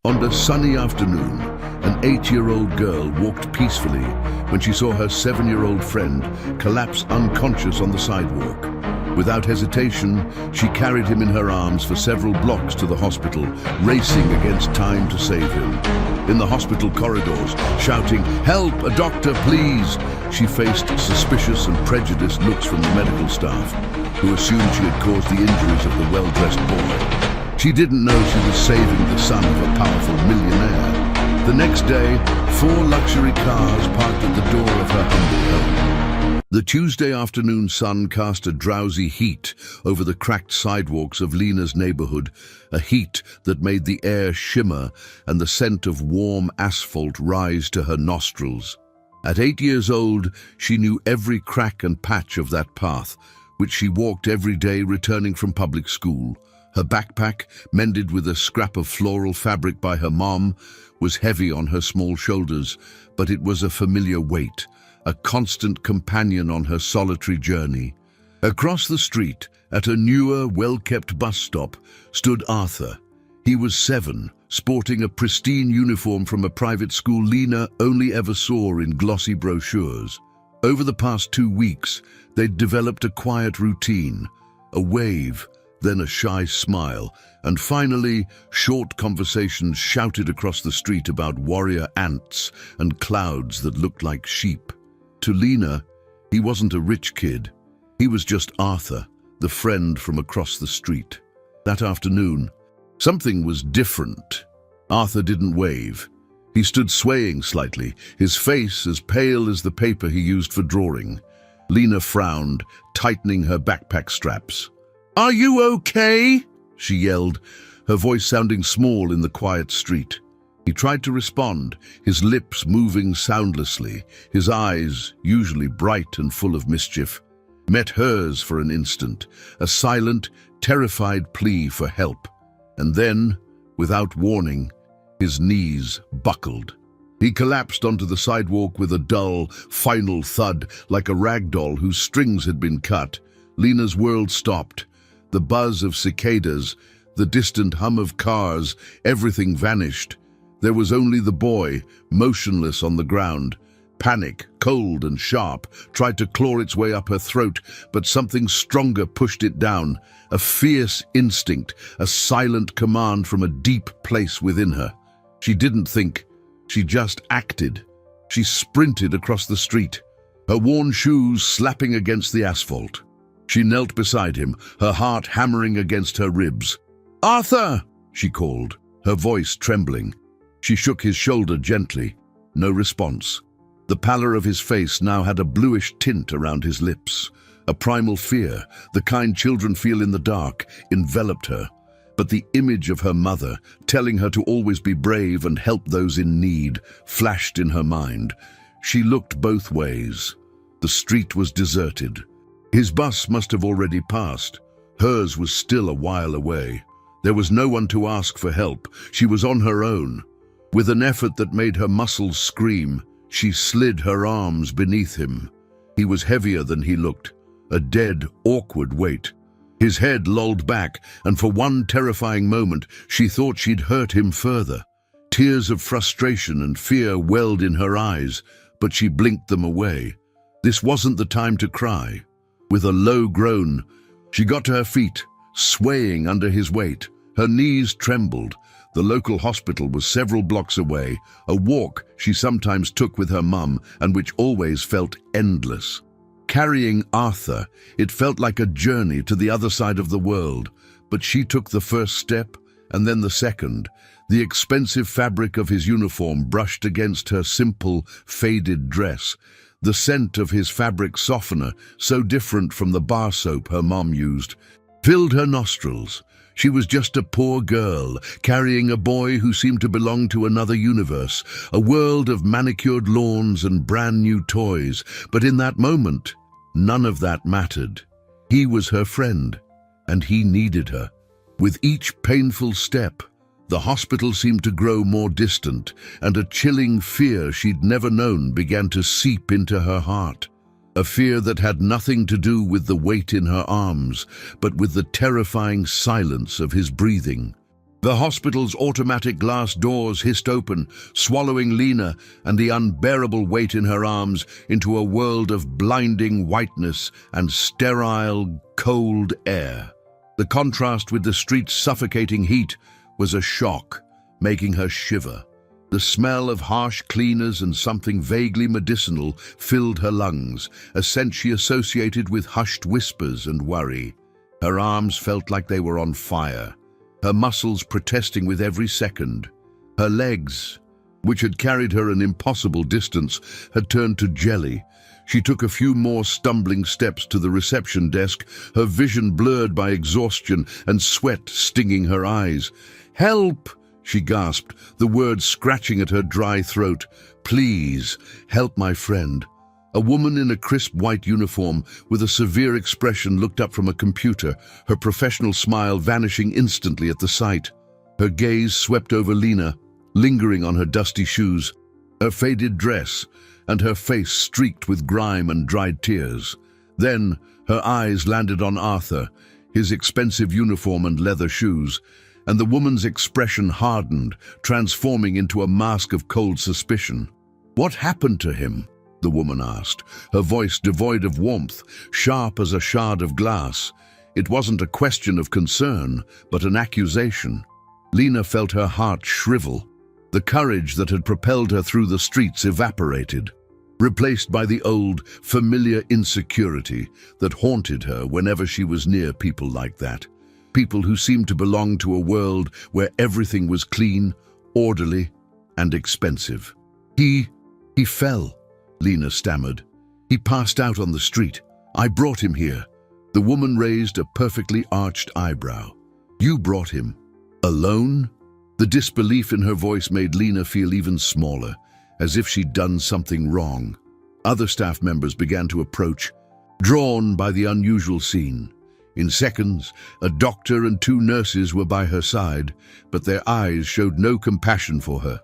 On a sunny afternoon, an 8-year-old girl walked peacefully when she saw her 7-year-old friend collapse unconscious on the sidewalk. Without hesitation, she carried him in her arms for several blocks to the hospital, racing against time to save him. In the hospital corridors, shouting, "Help, a doctor, please!" she faced suspicious and prejudiced looks from the medical staff, who assumed she had caused the injuries of the well-dressed boy. She didn't know she was saving the son of a powerful millionaire. The next day, 4 luxury cars parked at the door of her humble home. The Tuesday afternoon sun cast a drowsy heat over the cracked sidewalks of Lena's neighborhood, a heat that made the air shimmer and the scent of warm asphalt rise to her nostrils. At 8 years old, she knew every crack and patch of that path, which she walked every day returning from public school. Her backpack, mended with a scrap of floral fabric by her mom, was heavy on her small shoulders, but it was a familiar weight, a constant companion on her solitary journey. Across the street, at a newer, well-kept bus stop, stood Arthur. He was 7, sporting a pristine uniform from a private school Lena only ever saw in glossy brochures. Over the past 2 weeks, they'd developed a quiet routine, a wave, then a shy smile, and finally, short conversations shouted across the street about warrior ants and clouds that looked like sheep. To Lena, he wasn't a rich kid. He was just Arthur, the friend from across the street. That afternoon, something was different. Arthur didn't wave. He stood swaying slightly, his face as pale as the paper he used for drawing. Lena frowned, tightening her backpack straps. "Are you okay?" she yelled, her voice sounding small in the quiet street. He tried to respond, his lips moving soundlessly, his eyes, usually bright and full of mischief, met hers for an instant, a silent, terrified plea for help. And then, without warning, his knees buckled. He collapsed onto the sidewalk with a dull, final thud, like a rag doll whose strings had been cut. Lena's world stopped. The buzz of cicadas, the distant hum of cars, everything vanished. There was only the boy, motionless on the ground. Panic, cold and sharp, tried to claw its way up her throat, but something stronger pushed it down. A fierce instinct, a silent command from a deep place within her. She didn't think, she just acted. She sprinted across the street, her worn shoes slapping against the asphalt. She knelt beside him, her heart hammering against her ribs. "Arthur!" she called, her voice trembling. She shook his shoulder gently. No response. The pallor of his face now had a bluish tint around his lips. A primal fear, the kind children feel in the dark, enveloped her. But the image of her mother, telling her to always be brave and help those in need, flashed in her mind. She looked both ways. The street was deserted. His bus must have already passed. Hers was still a while away. There was no one to ask for help. She was on her own. With an effort that made her muscles scream, she slid her arms beneath him. He was heavier than he looked, a dead, awkward weight. His head lolled back, and for one terrifying moment, she thought she'd hurt him further. Tears of frustration and fear welled in her eyes, but she blinked them away. This wasn't the time to cry. With a low groan, she got to her feet, swaying under his weight. Her knees trembled. The local hospital was several blocks away, a walk she sometimes took with her mum and which always felt endless. Carrying Arthur, it felt like a journey to the other side of the world, but she took the first step and then the second. The expensive fabric of his uniform brushed against her simple, faded dress. The scent of his fabric softener, so different from the bar soap her mom used, filled her nostrils. She was just a poor girl, carrying a boy who seemed to belong to another universe, a world of manicured lawns and brand new toys. But in that moment, none of that mattered. He was her friend, and he needed her. With each painful step, the hospital seemed to grow more distant, and a chilling fear she'd never known began to seep into her heart. A fear that had nothing to do with the weight in her arms, but with the terrifying silence of his breathing. The hospital's automatic glass doors hissed open, swallowing Lena and the unbearable weight in her arms into a world of blinding whiteness and sterile, cold air. The contrast with the street's suffocating heat was a shock, making her shiver. The smell of harsh cleaners and something vaguely medicinal filled her lungs, a scent she associated with hushed whispers and worry. Her arms felt like they were on fire, her muscles protesting with every second. Her legs, which had carried her an impossible distance, had turned to jelly. She took a few more stumbling steps to the reception desk, her vision blurred by exhaustion and sweat stinging her eyes. "Help!" she gasped, the words scratching at her dry throat. "Please, help my friend." A woman in a crisp white uniform with a severe expression looked up from a computer, her professional smile vanishing instantly at the sight. Her gaze swept over Lena, lingering on her dusty shoes, her faded dress, and her face streaked with grime and dried tears. Then her eyes landed on Arthur, his expensive uniform and leather shoes, and the woman's expression hardened, transforming into a mask of cold suspicion. "What happened to him?" the woman asked, her voice devoid of warmth, sharp as a shard of glass. It wasn't a question of concern, but an accusation. Lena felt her heart shrivel. The courage that had propelled her through the streets evaporated, replaced by the old, familiar insecurity that haunted her whenever she was near people like that. People who seemed to belong to a world where everything was clean, orderly, and expensive. He fell, Lena stammered. "He passed out on the street. I brought him here." The woman raised a perfectly arched eyebrow. "You brought him? Alone?" The disbelief in her voice made Lena feel even smaller, as if she'd done something wrong. Other staff members began to approach, drawn by the unusual scene. In seconds, a doctor and 2 nurses were by her side, but their eyes showed no compassion for her.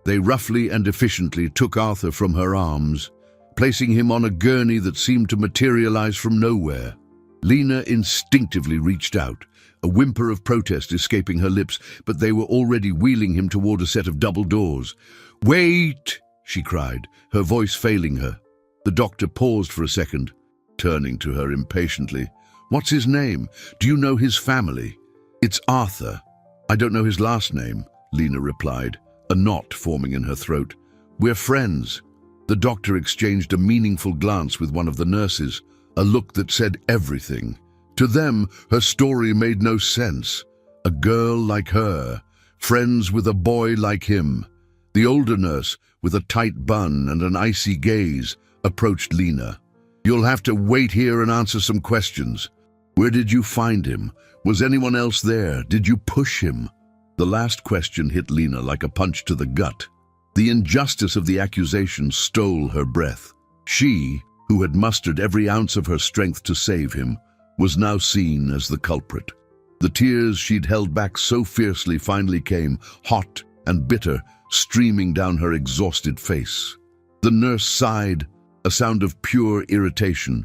They roughly and efficiently took Arthur from her arms, placing him on a gurney that seemed to materialize from nowhere. Lena instinctively reached out, a whimper of protest escaping her lips, but they were already wheeling him toward a set of double doors. "Wait!" she cried, her voice failing her. The doctor paused for a second, turning to her impatiently. "What's his name? Do you know his family?" "It's Arthur. I don't know his last name," Lena replied, a knot forming in her throat. "We're friends." The doctor exchanged a meaningful glance with one of the nurses, a look that said everything. To them, her story made no sense. A girl like her, friends with a boy like him. The older nurse, with a tight bun and an icy gaze, approached Lena. "You'll have to wait here and answer some questions. Where did you find him? Was anyone else there? Did you push him?" The last question hit Lena like a punch to the gut. The injustice of the accusation stole her breath. She, who had mustered every ounce of her strength to save him, was now seen as the culprit. The tears she'd held back so fiercely finally came, hot and bitter, streaming down her exhausted face. The nurse sighed, a sound of pure irritation.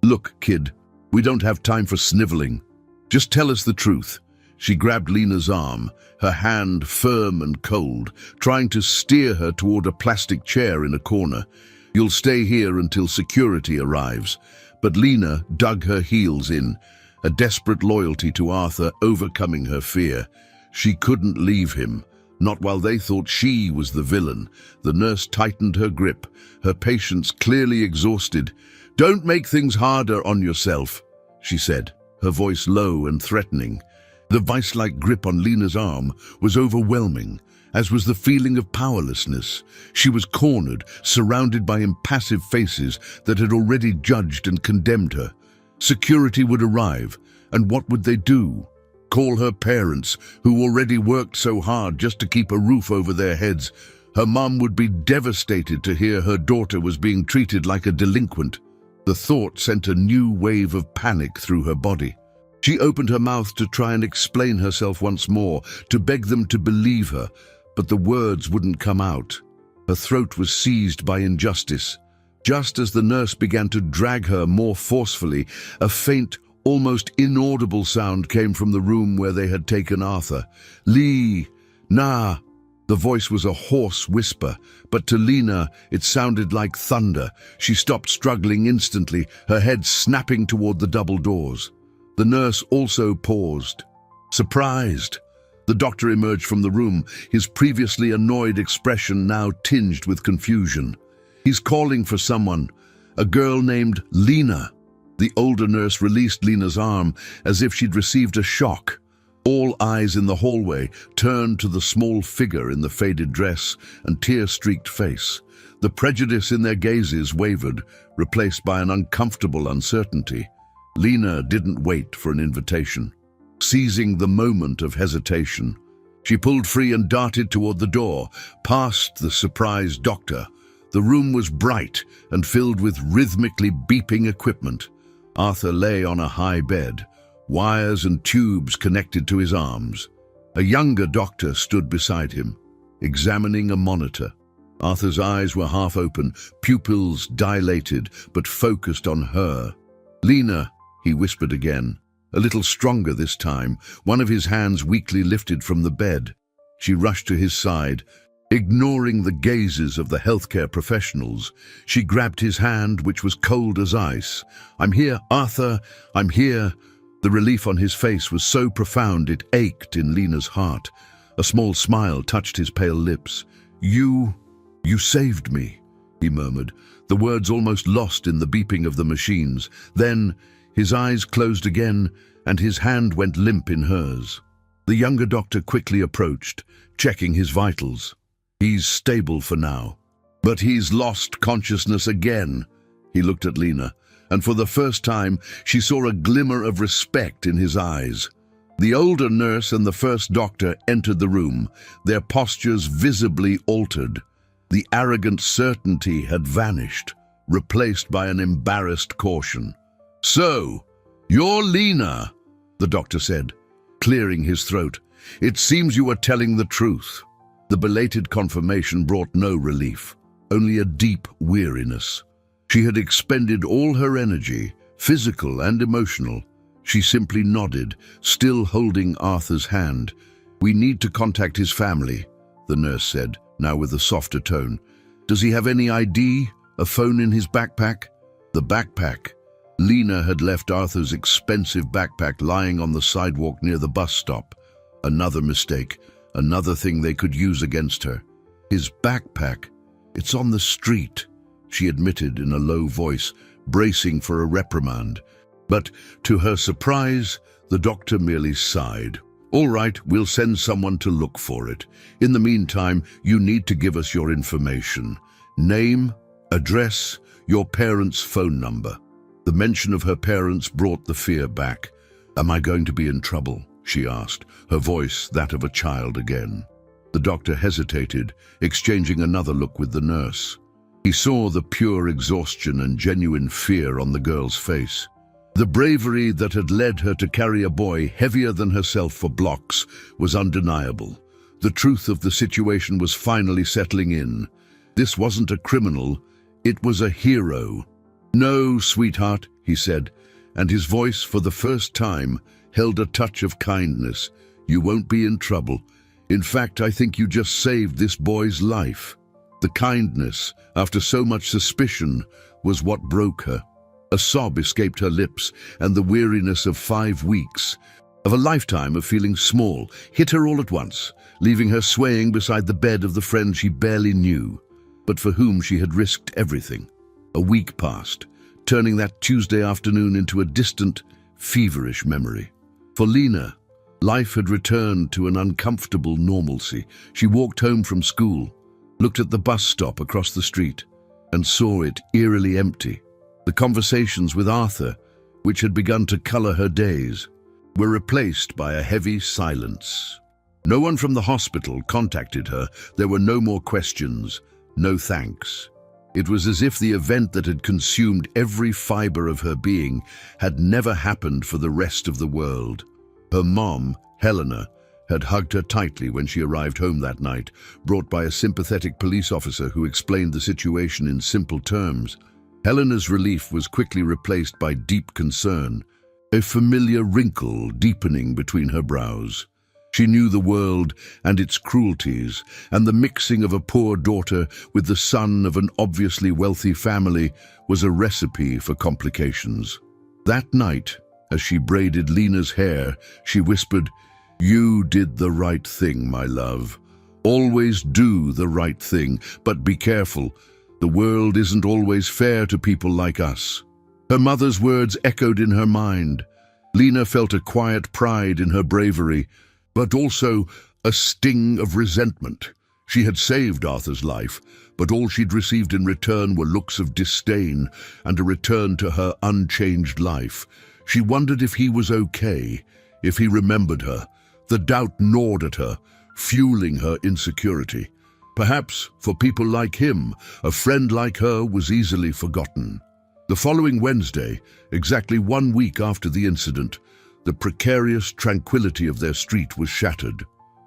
"Look, kid, we don't have time for sniveling. Just tell us the truth." She grabbed Lena's arm, her hand firm and cold, trying to steer her toward a plastic chair in a corner. "You'll stay here until security arrives." But Lena dug her heels in, a desperate loyalty to Arthur overcoming her fear. She couldn't leave him, not while they thought she was the villain. The nurse tightened her grip, her patience clearly exhausted. "Don't make things harder on yourself," she said, her voice low and threatening. The vice-like grip on Lena's arm was overwhelming, as was the feeling of powerlessness. She was cornered, surrounded by impassive faces that had already judged and condemned her. Security would arrive, and what would they do? Call her parents, who already worked so hard just to keep a roof over their heads. Her mom would be devastated to hear her daughter was being treated like a delinquent. The thought sent a new wave of panic through her body. She opened her mouth to try and explain herself once more, to beg them to believe her, but the words wouldn't come out. Her throat was seized by injustice. Just as the nurse began to drag her more forcefully, a faint, almost inaudible sound came from the room where they had taken Arthur. "Lee! Na!" The voice was a hoarse whisper, but to Lena it sounded like thunder. She stopped struggling instantly, her head snapping toward the double doors. The nurse also paused. Surprised. The doctor emerged from the room, his previously annoyed expression now tinged with confusion. "He's calling for someone, a girl named Lena." The older nurse released Lena's arm as if she'd received a shock. All eyes in the hallway turned to the small figure in the faded dress and tear-streaked face. The prejudice in their gazes wavered, replaced by an uncomfortable uncertainty. Lena didn't wait for an invitation. Seizing the moment of hesitation, she pulled free and darted toward the door, past the surprised doctor. The room was bright and filled with rhythmically beeping equipment. Arthur lay on a high bed, wires and tubes connected to his arms. A younger doctor stood beside him, examining a monitor. Arthur's eyes were half open, pupils dilated, but focused on her. "Lena," he whispered again, a little stronger this time, one of his hands weakly lifted from the bed. She rushed to his side. Ignoring the gazes of the healthcare professionals, she grabbed his hand, which was cold as ice. "I'm here, Arthur, I'm here." The relief on his face was so profound it ached in Lena's heart. A small smile touched his pale lips. You saved me," he murmured, the words almost lost in the beeping of the machines. Then his eyes closed again, and his hand went limp in hers. The younger doctor quickly approached, checking his vitals. "He's stable for now, but he's lost consciousness again." He looked at Lena, and for the first time she saw a glimmer of respect in his eyes. The older nurse and the first doctor entered the room, their postures visibly altered. The arrogant certainty had vanished, replaced by an embarrassed caution. "So, you're Lena," the doctor said, clearing his throat. "It seems you were telling the truth." The belated confirmation brought no relief, only a deep weariness. She had expended all her energy, physical and emotional. She simply nodded, still holding Arthur's hand. "We need to contact his family," the nurse said, now with a softer tone. "Does he have any ID? A phone in his backpack?" The backpack. Lena had left Arthur's expensive backpack lying on the sidewalk near the bus stop. Another mistake, another thing they could use against her. His backpack. "It's on the street," she admitted in a low voice, bracing for a reprimand. But to her surprise, the doctor merely sighed. "All right, we'll send someone to look for it. In the meantime, you need to give us your information. Name, address, your parents' phone number." The mention of her parents brought the fear back. "Am I going to be in trouble?" she asked, her voice that of a child again. The doctor hesitated, exchanging another look with the nurse. He saw the pure exhaustion and genuine fear on the girl's face. The bravery that had led her to carry a boy heavier than herself for blocks was undeniable. The truth of the situation was finally settling in. This wasn't a criminal, it was a hero. "No, sweetheart," he said, and his voice, for the first time, held a touch of kindness. "You won't be in trouble. In fact, I think you just saved this boy's life." The kindness, after so much suspicion, was what broke her. A sob escaped her lips, and the weariness of 5 weeks, of a lifetime of feeling small, hit her all at once, leaving her swaying beside the bed of the friend she barely knew, but for whom she had risked everything. A week passed, turning that Tuesday afternoon into a distant, feverish memory. For Lena, life had returned to an uncomfortable normalcy. She walked home from school, looked at the bus stop across the street, and saw it eerily empty. The conversations with Arthur, which had begun to color her days, were replaced by a heavy silence. No one from the hospital contacted her. There were no more questions, no thanks. It was as if the event that had consumed every fiber of her being had never happened for the rest of the world. Her mom, Helena, had hugged her tightly when she arrived home that night, brought by a sympathetic police officer who explained the situation in simple terms. Helena's relief was quickly replaced by deep concern. a familiar wrinkle deepening between her brows. She knew the world and its cruelties, and the mixing of a poor daughter with the son of an obviously wealthy family was a recipe for complications. That night, as she braided Lena's hair, she whispered, "You did the right thing, my love. Always do the right thing, but be careful. The world isn't always fair to people like us." Her mother's words echoed in her mind. Lena felt a quiet pride in her bravery, but also a sting of resentment. She had saved Arthur's life, but all she'd received in return were looks of disdain and a return to her unchanged life. She wondered if he was okay, if he remembered her. The doubt gnawed at her, fueling her insecurity. Perhaps, for people like him, a friend like her was easily forgotten. The following Wednesday, exactly 1 week after the incident, the precarious tranquility of their street was shattered.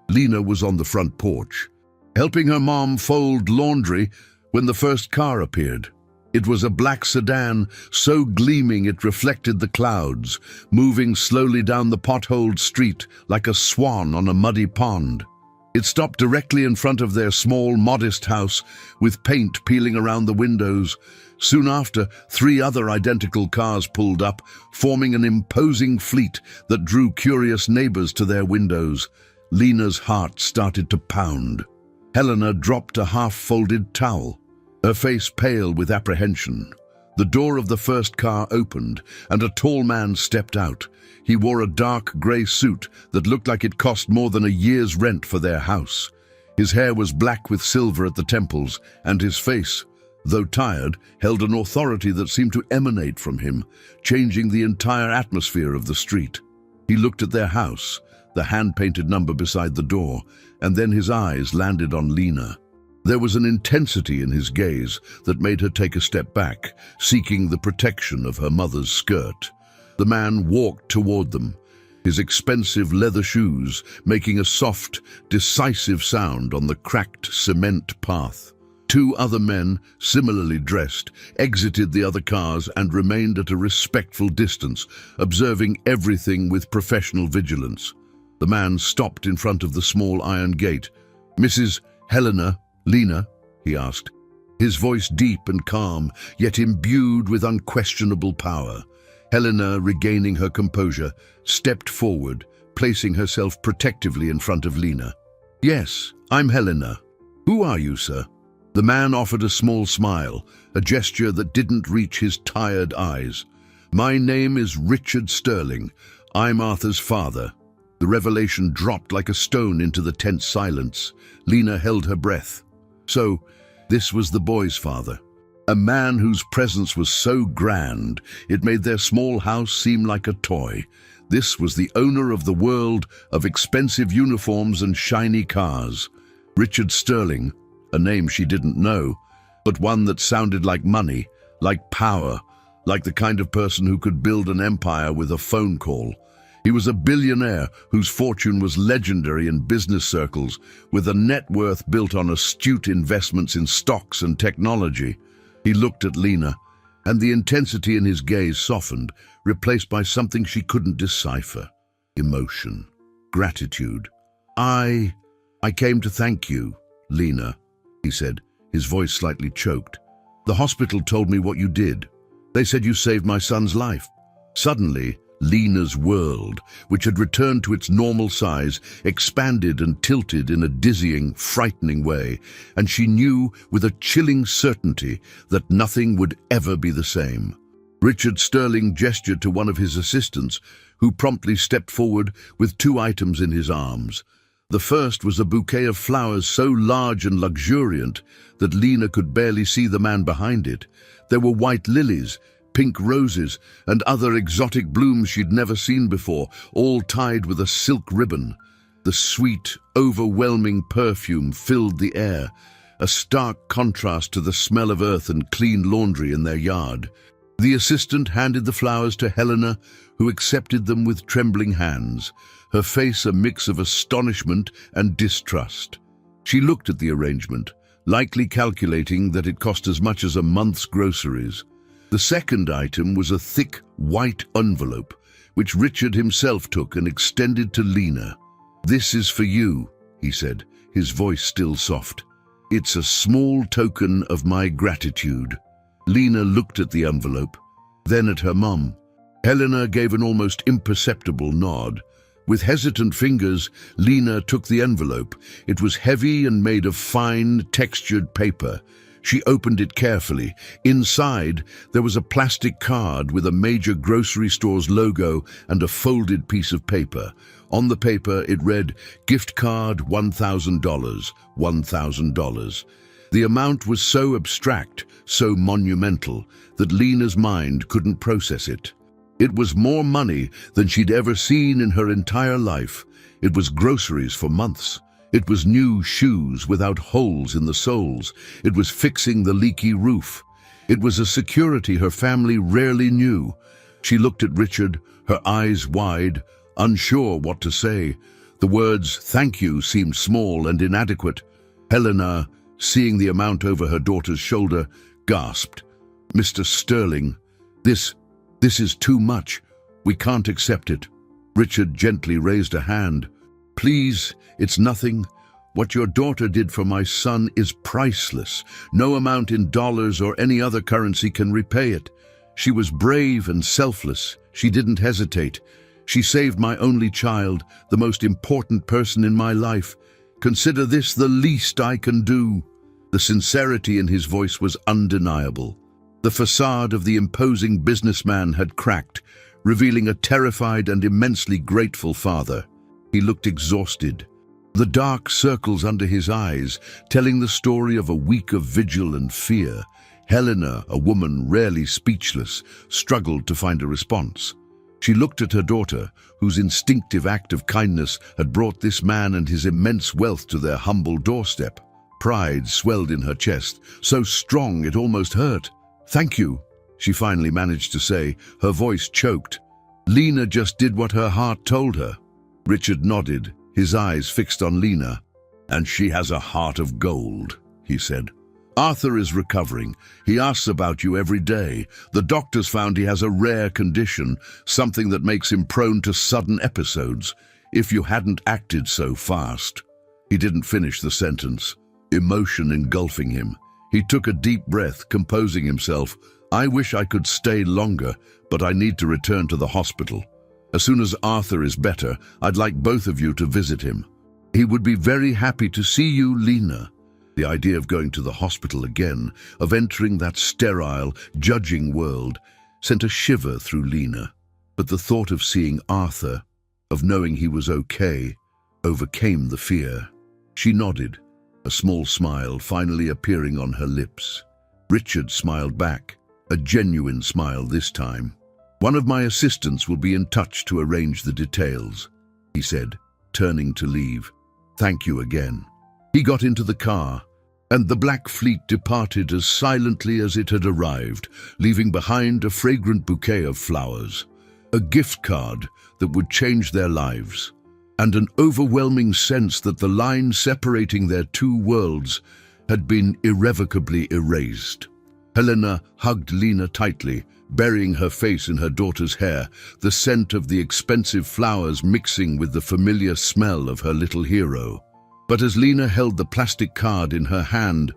Lena was on the front porch, helping her mom fold laundry when the first car appeared. It was a black sedan, so gleaming it reflected the clouds, moving slowly down the potholed street like a swan on a muddy pond. It stopped directly in front of their small, modest house, with paint peeling around the windows. Soon after, 3 other identical cars pulled up, forming an imposing fleet that drew curious neighbors to their windows. Lena's heart started to pound. Helena dropped a half-folded towel, her face pale with apprehension. The door of the first car opened, and a tall man stepped out. He wore a dark grey suit that looked like it cost more than a year's rent for their house. His hair was black with silver at the temples, and his face, though tired, held an authority that seemed to emanate from him, changing the entire atmosphere of the street. He looked at their house, the hand-painted number beside the door, and then his eyes landed on Lena. There was an intensity in his gaze that made her take a step back, seeking the protection of her mother's skirt. The man walked toward them, his expensive leather shoes making a soft, decisive sound on the cracked cement path. 2 other men, similarly dressed, exited the other cars and remained at a respectful distance, observing everything with professional vigilance. The man stopped in front of the small iron gate. "Mrs. Lena?" he asked, his voice deep and calm, yet imbued with unquestionable power. Helena, regaining her composure, stepped forward, placing herself protectively in front of Lena. "Yes, I'm Helena. Who are you, sir?" The man offered a small smile, a gesture that didn't reach his tired eyes. "My name is Richard Sterling. I'm Arthur's father." The revelation dropped like a stone into the tense silence. Lena held her breath. So, this was the boy's father. A man whose presence was so grand, it made their small house seem like a toy. This was the owner of the world of expensive uniforms and shiny cars. Richard Sterling, a name she didn't know, but one that sounded like money, like power, like the kind of person who could build an empire with a phone call. He was a billionaire whose fortune was legendary in business circles, with a net worth built on astute investments in stocks and technology. He looked at Lena, and the intensity in his gaze softened, replaced by something she couldn't decipher. Emotion. Gratitude. I came to thank you, Lena," he said, his voice slightly choked. "The hospital told me what you did. They said you saved my son's life." Suddenly, Lena's world, which had returned to its normal size, expanded and tilted in a dizzying, frightening way, and she knew with a chilling certainty that nothing would ever be the same. Richard Sterling gestured to one of his assistants, who promptly stepped forward with 2 items in his arms. The first was a bouquet of flowers so large and luxuriant that Lena could barely see the man behind it. There were white lilies, pink roses, and other exotic blooms she'd never seen before, all tied with a silk ribbon. The sweet, overwhelming perfume filled the air, a stark contrast to the smell of earth and clean laundry in their yard. The assistant handed the flowers to Helena, who accepted them with trembling hands, her face a mix of astonishment and distrust. She looked at the arrangement, likely calculating that it cost as much as a month's groceries. The second item was a thick, white envelope, which Richard himself took and extended to Lena. "This is for you," he said, his voice still soft. "It's a small token of my gratitude." Lena looked at the envelope, then at her mum. Helena gave an almost imperceptible nod. With hesitant fingers, Lena took the envelope. It was heavy and made of fine, textured paper. She opened it carefully. Inside, there was a plastic card with a major grocery store's logo and a folded piece of paper. On the paper, it read, "Gift card, $1,000, $1,000. The amount was so abstract, so monumental, that Lena's mind couldn't process it. It was more money than she'd ever seen in her entire life. It was groceries for months. It was new shoes without holes in the soles. It was fixing the leaky roof. It was a security her family rarely knew. She looked at Richard, her eyes wide, unsure what to say. The words, "thank you," seemed small and inadequate. Helena, seeing the amount over her daughter's shoulder, gasped. "Mr. Sterling, this is too much. We can't accept it." Richard gently raised a hand. "Please, it's nothing. What your daughter did for my son is priceless. No amount in dollars or any other currency can repay it. She was brave and selfless. She didn't hesitate. She saved my only child, the most important person in my life. Consider this the least I can do." The sincerity in his voice was undeniable. The facade of the imposing businessman had cracked, revealing a terrified and immensely grateful father. He looked exhausted, the dark circles under his eyes telling the story of a week of vigil and fear. Helena, a woman rarely speechless, struggled to find a response. She looked at her daughter, whose instinctive act of kindness had brought this man and his immense wealth to their humble doorstep. Pride swelled in her chest, so strong it almost hurt. "Thank you," she finally managed to say, her voice choked. "Lena just did what her heart told her." Richard nodded, his eyes fixed on Lena. "And she has a heart of gold," he said. "Arthur is recovering. He asks about you every day. The doctors found he has a rare condition, something that makes him prone to sudden episodes. If you hadn't acted so fast." He didn't finish the sentence, emotion engulfing him. He took a deep breath, composing himself. "I wish I could stay longer, but I need to return to the hospital. As soon as Arthur is better, I'd like both of you to visit him. He would be very happy to see you, Lena." The idea of going to the hospital again, of entering that sterile, judging world, sent a shiver through Lena. But the thought of seeing Arthur, of knowing he was okay, overcame the fear. She nodded, a small smile finally appearing on her lips. Richard smiled back, a genuine smile this time. "One of my assistants will be in touch to arrange the details," he said, turning to leave. "Thank you again." He got into the car, and the black fleet departed as silently as it had arrived, leaving behind a fragrant bouquet of flowers, a gift card that would change their lives, and an overwhelming sense that the line separating their two worlds had been irrevocably erased. Helena hugged Lena tightly, burying her face in her daughter's hair, the scent of the expensive flowers mixing with the familiar smell of her little hero. But as Lena held the plastic card in her hand,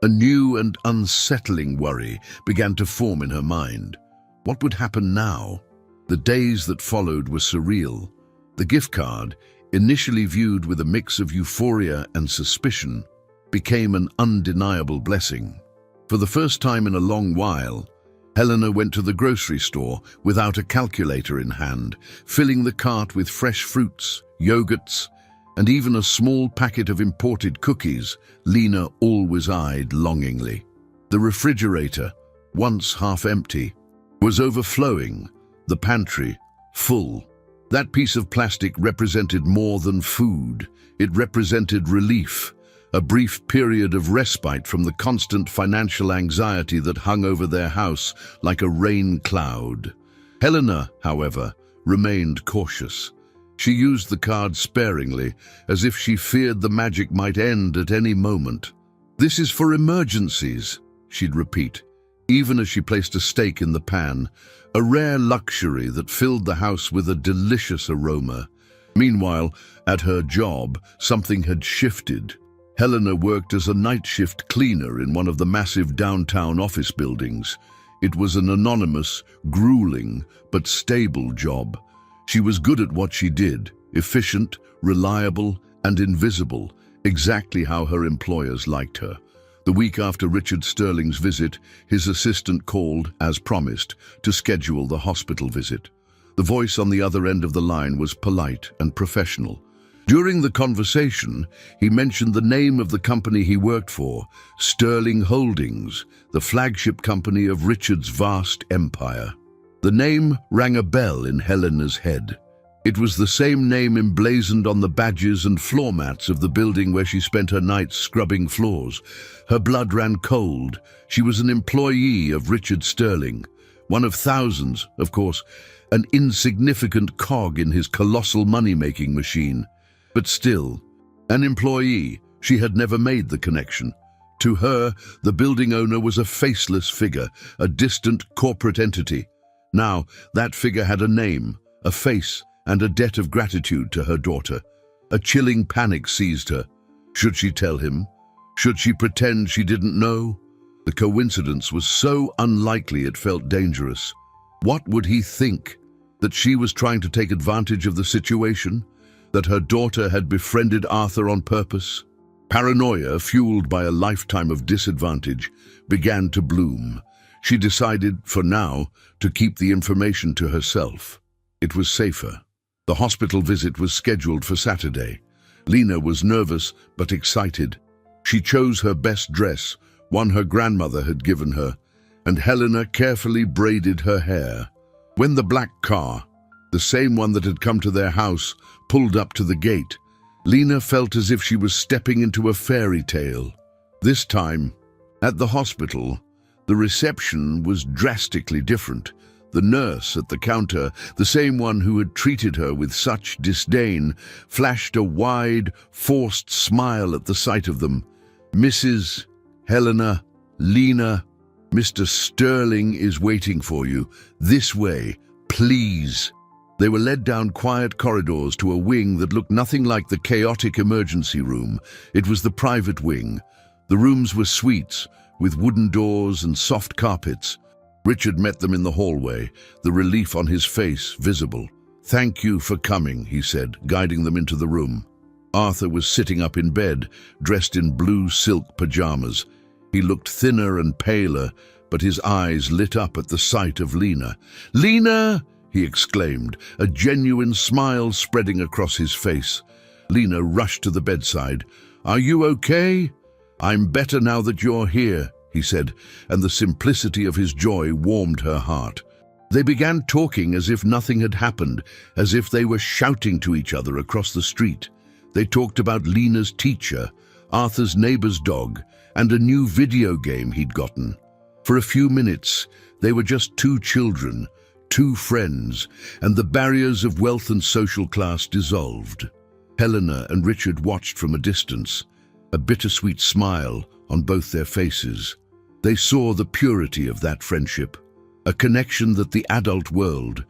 a new and unsettling worry began to form in her mind. What would happen now? The days that followed were surreal. The gift card, initially viewed with a mix of euphoria and suspicion, became an undeniable blessing. For the first time in a long while, Helena went to the grocery store without a calculator in hand, filling the cart with fresh fruits, yogurts, and even a small packet of imported cookies Lena always eyed longingly. The refrigerator, once half empty, was overflowing, the pantry full. That piece of plastic represented more than food. It represented relief, a brief period of respite from the constant financial anxiety that hung over their house like a rain cloud. Helena, however, remained cautious. She used the card sparingly, as if she feared the magic might end at any moment. "This is for emergencies," she'd repeat, even as she placed a steak in the pan, a rare luxury that filled the house with a delicious aroma. Meanwhile, at her job, something had shifted. Helena worked as a night shift cleaner in one of the massive downtown office buildings. It was an anonymous, grueling, but stable job. She was good at what she did, efficient, reliable, and invisible, exactly how her employers liked her. The week after Richard Sterling's visit, his assistant called, as promised, to schedule the hospital visit. The voice on the other end of the line was polite and professional. During the conversation, he mentioned the name of the company he worked for, Sterling Holdings, the flagship company of Richard's vast empire. The name rang a bell in Helena's head. It was the same name emblazoned on the badges and floor mats of the building where she spent her nights scrubbing floors. Her blood ran cold. She was an employee of Richard Sterling, one of thousands, of course, an insignificant cog in his colossal money-making machine. But still, an employee. She had never made the connection. To her, the building owner was a faceless figure, a distant corporate entity. Now, that figure had a name, a face, and a debt of gratitude to her daughter. A chilling panic seized her. Should she tell him? Should she pretend she didn't know? The coincidence was so unlikely it felt dangerous. What would he think? That she was trying to take advantage of the situation? That her daughter had befriended Arthur on purpose? Paranoia, fueled by a lifetime of disadvantage, began to bloom. She decided, for now, to keep the information to herself. It was safer. The hospital visit was scheduled for Saturday. Lena was nervous but excited. She chose her best dress, one her grandmother had given her, and Helena carefully braided her hair. When the black car, the same one that had come to their house, pulled up to the gate, Lena felt as if she was stepping into a fairy tale. This time, at the hospital, the reception was drastically different. The nurse at the counter, the same one who had treated her with such disdain, flashed a wide, forced smile at the sight of them. "Mrs. Helena, Lena, Mr. Sterling is waiting for you. This way, please." They were led down quiet corridors to a wing that looked nothing like the chaotic emergency room. It was the private wing. The rooms were suites, with wooden doors and soft carpets. Richard met them in the hallway, the relief on his face visible. "Thank you for coming," he said, guiding them into the room. Arthur was sitting up in bed, dressed in blue silk pajamas. He looked thinner and paler, but his eyes lit up at the sight of Lena. "Lena!" he exclaimed, a genuine smile spreading across his face. Lena rushed to the bedside. "Are you okay?" "I'm better now that you're here," he said, and the simplicity of his joy warmed her heart. They began talking as if nothing had happened, as if they were shouting to each other across the street. They talked about Lena's teacher, Arthur's neighbor's dog, and a new video game he'd gotten. For a few minutes, they were just two children, two friends, and the barriers of wealth and social class dissolved. Helena and Richard watched from a distance, a bittersweet smile on both their faces. They saw the purity of that friendship, a connection that the adult world,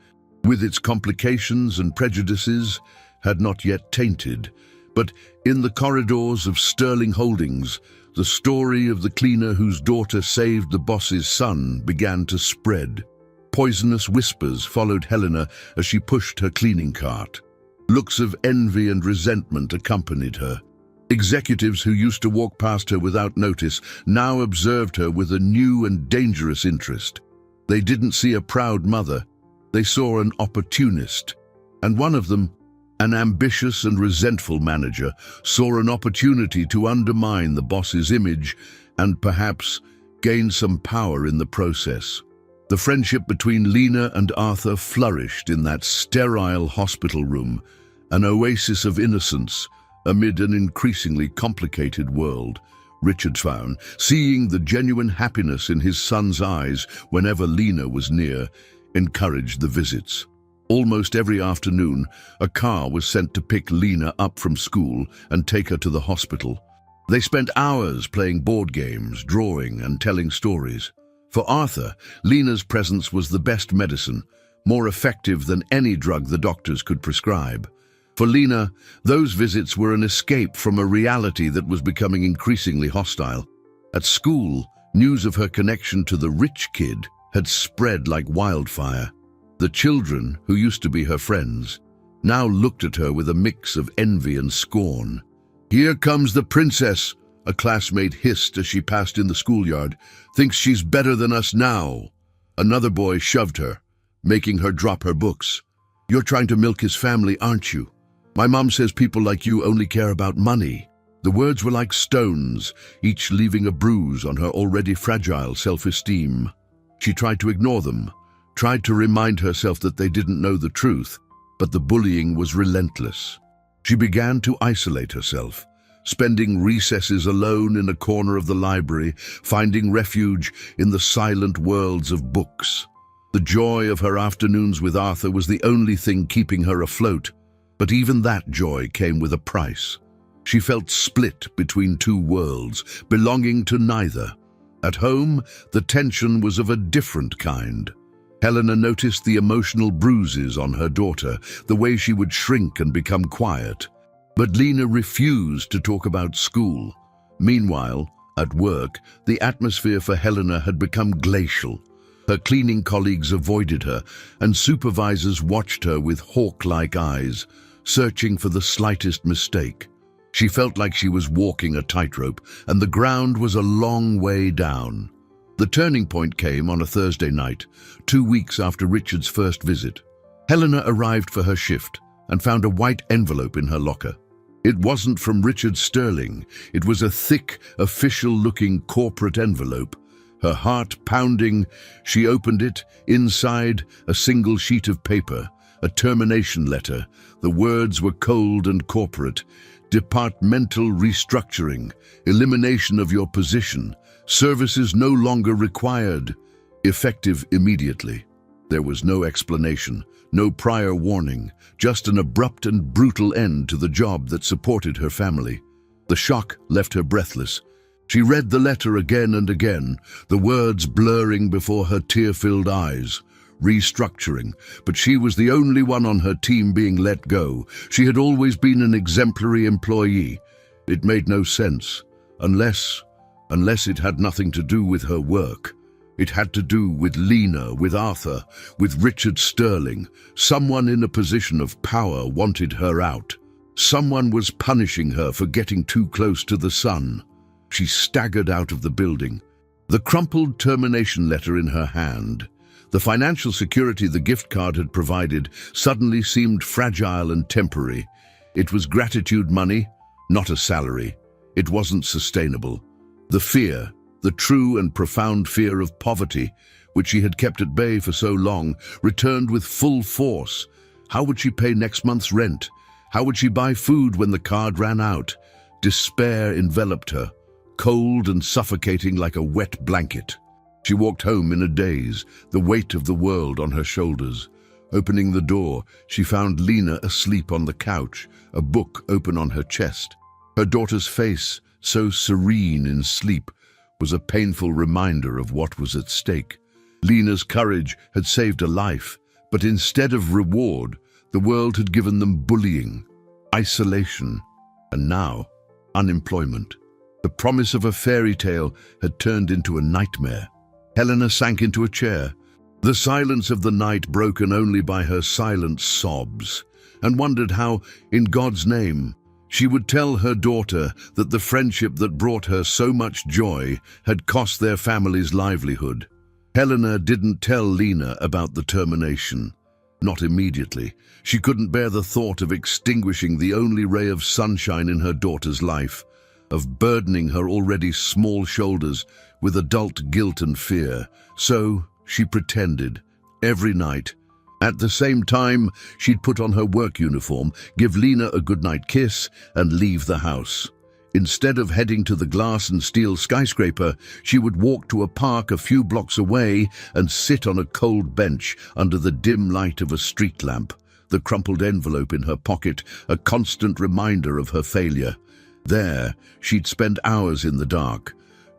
with its complications and prejudices, had not yet tainted. But in the corridors of Sterling Holdings, the story of the cleaner whose daughter saved the boss's son began to spread. Poisonous whispers followed Helena as she pushed her cleaning cart. Looks of envy and resentment accompanied her. Executives who used to walk past her without notice now observed her with a new and dangerous interest. They didn't see a proud mother, they saw an opportunist. And one of them, an ambitious and resentful manager, saw an opportunity to undermine the boss's image and perhaps gain some power in the process. The friendship between Lena and Arthur flourished in that sterile hospital room, an oasis of innocence amid an increasingly complicated world. Richard found, seeing the genuine happiness in his son's eyes whenever Lena was near, encouraged the visits. Almost every afternoon, a car was sent to pick Lena up from school and take her to the hospital. They spent hours playing board games, drawing, and telling stories. For Arthur, Lena's presence was the best medicine, more effective than any drug the doctors could prescribe. For Lena, those visits were an escape from a reality that was becoming increasingly hostile. At school, news of her connection to the rich kid had spread like wildfire. The children, who used to be her friends, now looked at her with a mix of envy and scorn. "Here comes the princess," a classmate hissed as she passed in the schoolyard. "Thinks she's better than us now." Another boy shoved her, making her drop her books. "You're trying to milk his family, aren't you? My mom says people like you only care about money." The words were like stones, each leaving a bruise on her already fragile self-esteem. She tried to ignore them, tried to remind herself that they didn't know the truth, but the bullying was relentless. She began to isolate herself, spending recesses alone in a corner of the library, finding refuge in the silent worlds of books. The joy of her afternoons with Arthur was the only thing keeping her afloat, but even that joy came with a price. She felt split between two worlds, belonging to neither. At home, the tension was of a different kind. Helena noticed the emotional bruises on her daughter, the way she would shrink and become quiet. But Lena refused to talk about school. Meanwhile, at work, the atmosphere for Helena had become glacial. Her cleaning colleagues avoided her, and supervisors watched her with hawk-like eyes, searching for the slightest mistake. She felt like she was walking a tightrope, and the ground was a long way down. The turning point came on a Thursday night, 2 weeks after Richard's first visit. Helena arrived for her shift and found a white envelope in her locker. It wasn't from Richard Sterling. It was a thick, official-looking corporate envelope. Her heart pounding, she opened it. Inside, a single sheet of paper, a termination letter. The words were cold and corporate. "Departmental restructuring, elimination of your position, services no longer required, effective immediately." There was no explanation, no prior warning, just an abrupt and brutal end to the job that supported her family. The shock left her breathless. She read the letter again and again, the words blurring before her tear-filled eyes. Restructuring, but she was the only one on her team being let go. She had always been an exemplary employee. It made no sense, unless it had nothing to do with her work. It had to do with Lena, with Arthur, with Richard Sterling. Someone in a position of power wanted her out. Someone was punishing her for getting too close to the sun. She staggered out of the building, the crumpled termination letter in her hand. The financial security the gift card had provided suddenly seemed fragile and temporary. It was gratitude money, not a salary. It wasn't sustainable. The fear, the true and profound fear of poverty, which she had kept at bay for so long, returned with full force. How would she pay next month's rent? How would she buy food when the card ran out? Despair enveloped her, cold and suffocating like a wet blanket. She walked home in a daze, the weight of the world on her shoulders. Opening the door, she found Lena asleep on the couch, a book open on her chest. Her daughter's face, so serene in sleep, was a painful reminder of what was at stake. Lena's courage had saved a life, but instead of reward, the world had given them bullying, isolation, and now, unemployment. The promise of a fairy tale had turned into a nightmare. Helena sank into a chair, the silence of the night broken only by her silent sobs, and wondered how, in God's name, she would tell her daughter that the friendship that brought her so much joy had cost their family's livelihood. Helena didn't tell Lena about the termination. Not immediately. She couldn't bear the thought of extinguishing the only ray of sunshine in her daughter's life, of burdening her already small shoulders with adult guilt and fear. So she pretended, every night. At the same time, she'd put on her work uniform, give Lena a goodnight kiss, and leave the house. Instead of heading to the glass and steel skyscraper, she would walk to a park a few blocks away and sit on a cold bench under the dim light of a street lamp, the crumpled envelope in her pocket, a constant reminder of her failure. There, she'd spend hours in the dark,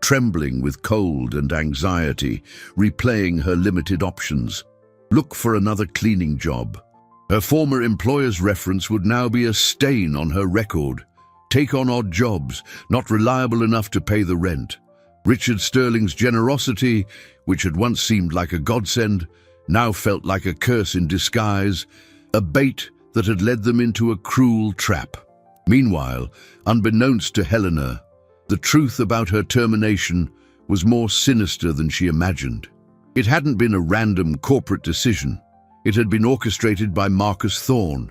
trembling with cold and anxiety, replaying her limited options. Look for another cleaning job. Her former employer's reference would now be a stain on her record. Take on odd jobs, not reliable enough to pay the rent. Richard Sterling's generosity, which had once seemed like a godsend, now felt like a curse in disguise, a bait that had led them into a cruel trap. Meanwhile, unbeknownst to Helena, the truth about her termination was more sinister than she imagined. It hadn't been a random corporate decision. It had been orchestrated by Marcus Thorne,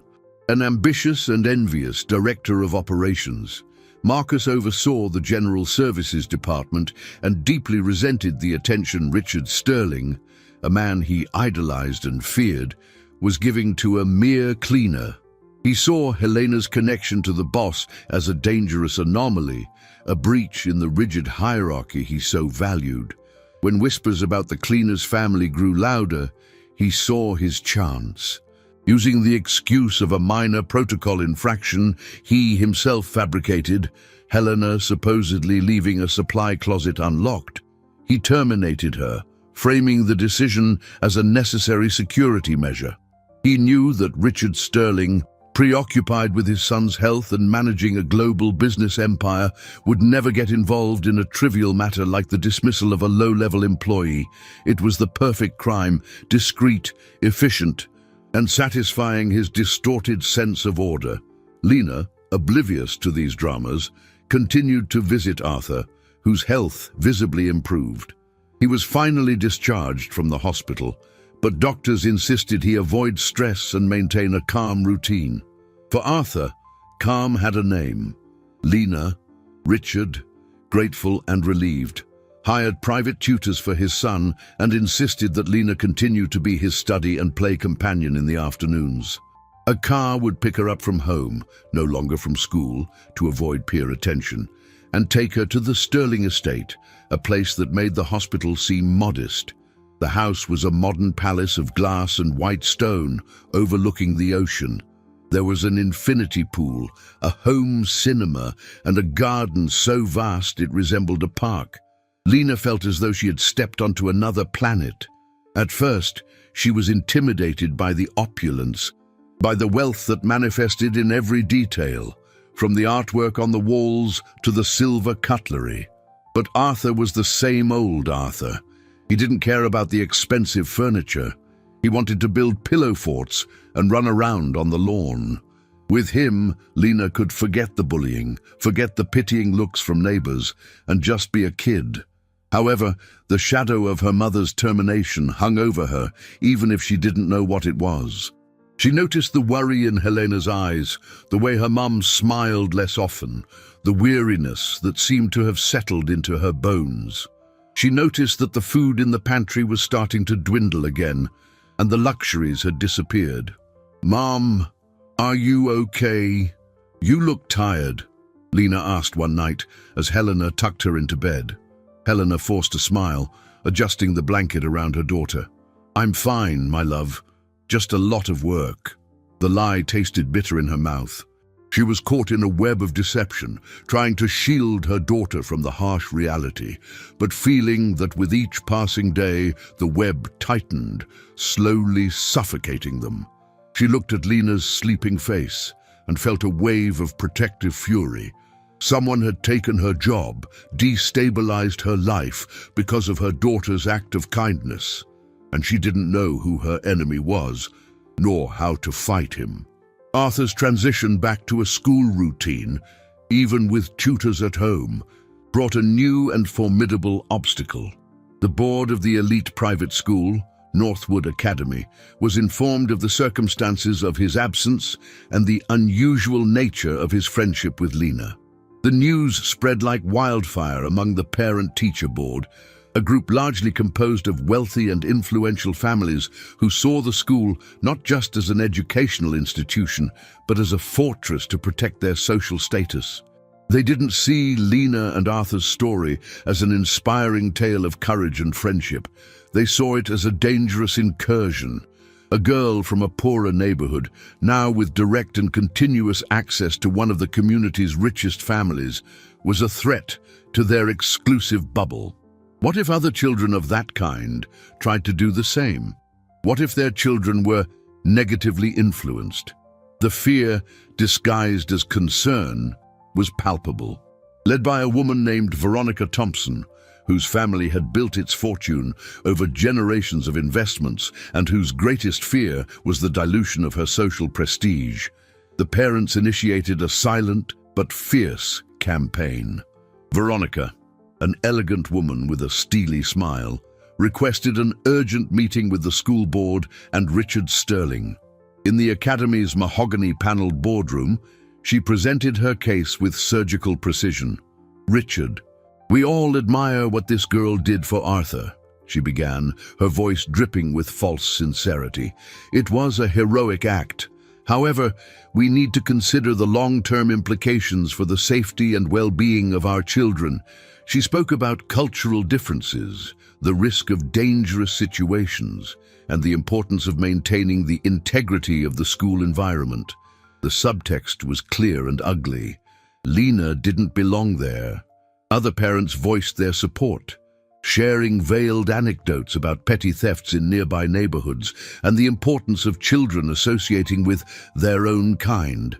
an ambitious and envious director of operations. Marcus oversaw the General Services Department and deeply resented the attention Richard Sterling, a man he idolized and feared, was giving to a mere cleaner. He saw Helena's connection to the boss as a dangerous anomaly, a breach in the rigid hierarchy he so valued. When whispers about the cleaner's family grew louder, he saw his chance. Using the excuse of a minor protocol infraction he himself fabricated, Helena supposedly leaving a supply closet unlocked, he terminated her, framing the decision as a necessary security measure. He knew that Richard Sterling, preoccupied with his son's health and managing a global business empire, would never get involved in a trivial matter like the dismissal of a low-level employee. It was the perfect crime, discreet, efficient, and satisfying his distorted sense of order. Lena, oblivious to these dramas, continued to visit Arthur, whose health visibly improved. He was finally discharged from the hospital, but doctors insisted he avoid stress and maintain a calm routine. For Arthur, calm had a name. Lena, Richard, grateful and relieved, hired private tutors for his son and insisted that Lena continue to be his study and play companion in the afternoons. A car would pick her up from home, no longer from school, to avoid peer attention, and take her to the Sterling estate, a place that made the hospital seem modest. The house was a modern palace of glass and white stone, overlooking the ocean. There was an infinity pool, a home cinema, and a garden so vast it resembled a park. Lena felt as though she had stepped onto another planet. At first, she was intimidated by the opulence, by the wealth that manifested in every detail, from the artwork on the walls to the silver cutlery. But Arthur was the same old Arthur. He didn't care about the expensive furniture. He wanted to build pillow forts and run around on the lawn. With him, Lena could forget the bullying, forget the pitying looks from neighbors, and just be a kid. However, the shadow of her mother's termination hung over her, even if she didn't know what it was. She noticed the worry in Helena's eyes, the way her mum smiled less often, the weariness that seemed to have settled into her bones. She noticed that the food in the pantry was starting to dwindle again, and the luxuries had disappeared. "Mom, are you okay? You look tired," Lena asked one night as Helena tucked her into bed. Helena forced a smile, adjusting the blanket around her daughter. "I'm fine, my love. Just a lot of work." The lie tasted bitter in her mouth. She was caught in a web of deception, trying to shield her daughter from the harsh reality, but feeling that with each passing day, the web tightened, slowly suffocating them. She looked at Lena's sleeping face and felt a wave of protective fury. Someone had taken her job, destabilized her life because of her daughter's act of kindness, and she didn't know who her enemy was, nor how to fight him. Arthur's transition back to a school routine, even with tutors at home, brought a new and formidable obstacle. The board of the elite private school, Northwood Academy, was informed of the circumstances of his absence and the unusual nature of his friendship with Lena. The news spread like wildfire among the parent-teacher board, a group largely composed of wealthy and influential families who saw the school not just as an educational institution, but as a fortress to protect their social status. They didn't see Lena and Arthur's story as an inspiring tale of courage and friendship. They saw it as a dangerous incursion. A girl from a poorer neighborhood, now with direct and continuous access to one of the community's richest families, was a threat to their exclusive bubble. What if other children of that kind tried to do the same? What if their children were negatively influenced? The fear, disguised as concern, was palpable. Led by a woman named Veronica Thompson, whose family had built its fortune over generations of investments and whose greatest fear was the dilution of her social prestige, the parents initiated a silent but fierce campaign. Veronica, an elegant woman with a steely smile, requested an urgent meeting with the school board and Richard Sterling. In the academy's mahogany-paneled boardroom, she presented her case with surgical precision. "Richard, we all admire what this girl did for Arthur," she began, her voice dripping with false sincerity. "It was a heroic act. However, we need to consider the long-term implications for the safety and well-being of our children." She spoke about cultural differences, the risk of dangerous situations, and the importance of maintaining the integrity of the school environment. The subtext was clear and ugly. Lena didn't belong there. Other parents voiced their support, sharing veiled anecdotes about petty thefts in nearby neighborhoods and the importance of children associating with their own kind.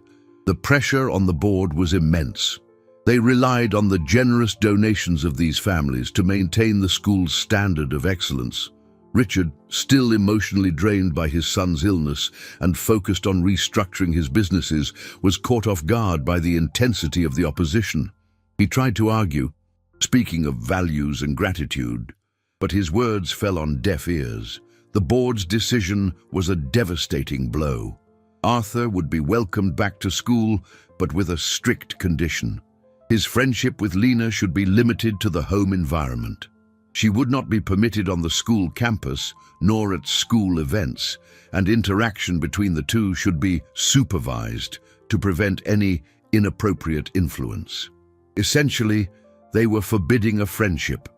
The pressure on the board was immense. They relied on the generous donations of these families to maintain the school's standard of excellence. Richard, still emotionally drained by his son's illness and focused on restructuring his businesses, was caught off guard by the intensity of the opposition. He tried to argue, speaking of values and gratitude, but his words fell on deaf ears. The board's decision was a devastating blow. Arthur would be welcomed back to school, but with a strict condition. His friendship with Lena should be limited to the home environment. She would not be permitted on the school campus, nor at school events, and interaction between the two should be supervised to prevent any inappropriate influence. Essentially, they were forbidding a friendship,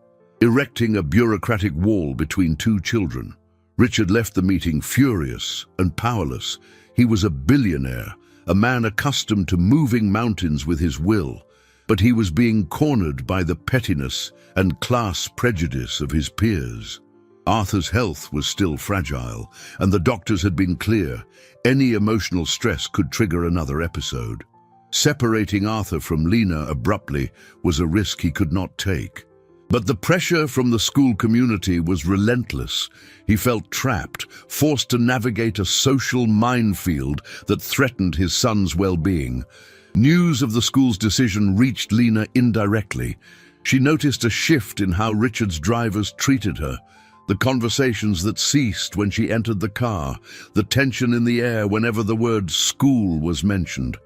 erecting a bureaucratic wall between two children. Richard left the meeting furious and powerless. He was a billionaire, a man accustomed to moving mountains with his will, but he was being cornered by the pettiness and class prejudice of his peers. Arthur's health was still fragile, and the doctors had been clear. Any emotional stress could trigger another episode. Separating Arthur from Lena abruptly was a risk he could not take. But the pressure from the school community was relentless. He felt trapped, forced to navigate a social minefield that threatened his son's well-being. News of the school's decision reached Lena indirectly. She noticed a shift in how Richard's drivers treated her, the conversations that ceased when she entered the car, the tension in the air whenever the word school was mentioned.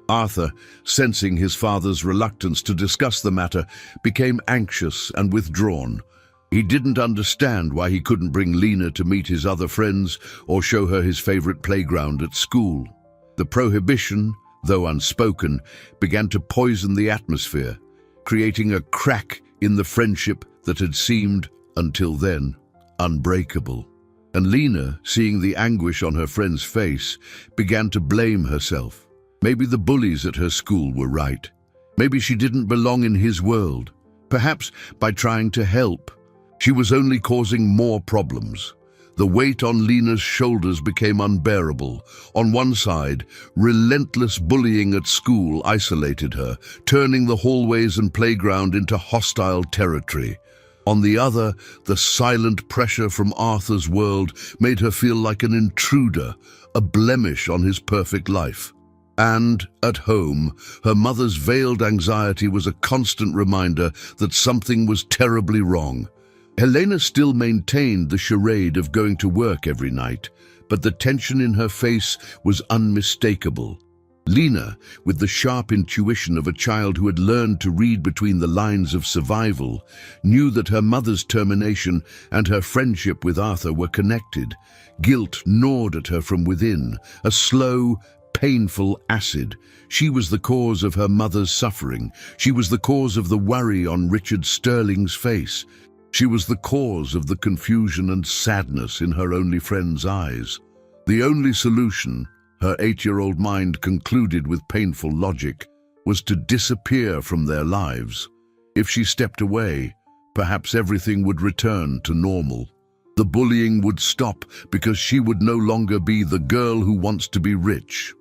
Arthur, sensing his father's reluctance to discuss the matter, became anxious and withdrawn. He didn't understand why he couldn't bring Lena to meet his other friends or show her his favorite playground at school. The prohibition, though unspoken, began to poison the atmosphere, creating a crack in the friendship that had seemed, until then, unbreakable. And Lena, seeing the anguish on her friend's face, began to blame herself. Maybe the bullies at her school were right. Maybe she didn't belong in his world. Perhaps by trying to help, she was only causing more problems. The weight on Lena's shoulders became unbearable. On one side, relentless bullying at school isolated her, turning the hallways and playground into hostile territory. On the other, the silent pressure from Arthur's world made her feel like an intruder, a blemish on his perfect life. And, at home, her mother's veiled anxiety was a constant reminder that something was terribly wrong. Helena still maintained the charade of going to work every night, but the tension in her face was unmistakable. Lena, with the sharp intuition of a child who had learned to read between the lines of survival, knew that her mother's termination and her friendship with Arthur were connected. Guilt gnawed at her from within, a slow, painful acid. She was the cause of her mother's suffering. She was the cause of the worry on Richard Sterling's face. She was the cause of the confusion and sadness in her only friend's eyes. The only solution, her 8-year-old mind concluded with painful logic, was to disappear from their lives. If she stepped away, perhaps everything would return to normal. The bullying would stop because she would no longer be the girl who wants to be rich.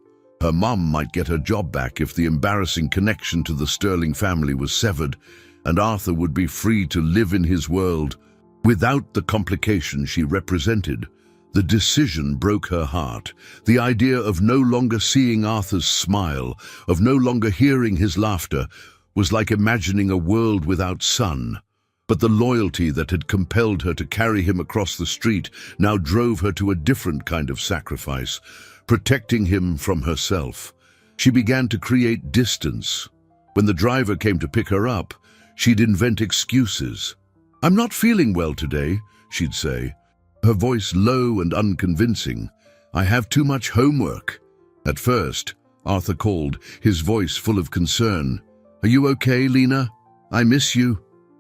Her mum might get her job back if the embarrassing connection to the Sterling family was severed, and Arthur would be free to live in his world without the complication she represented. The decision broke her heart. The idea of no longer seeing Arthur's smile, of no longer hearing his laughter, was like imagining a world without sun. But the loyalty that had compelled her to carry him across the street now drove her to a different kind of sacrifice, protecting him from herself. She began to create distance. When the driver came to pick her up, she'd invent excuses. "I'm not feeling well today," she'd say, her voice low and unconvincing. "I have too much homework." At first, Arthur called, his voice full of concern. "Are you okay, Lena? I miss you."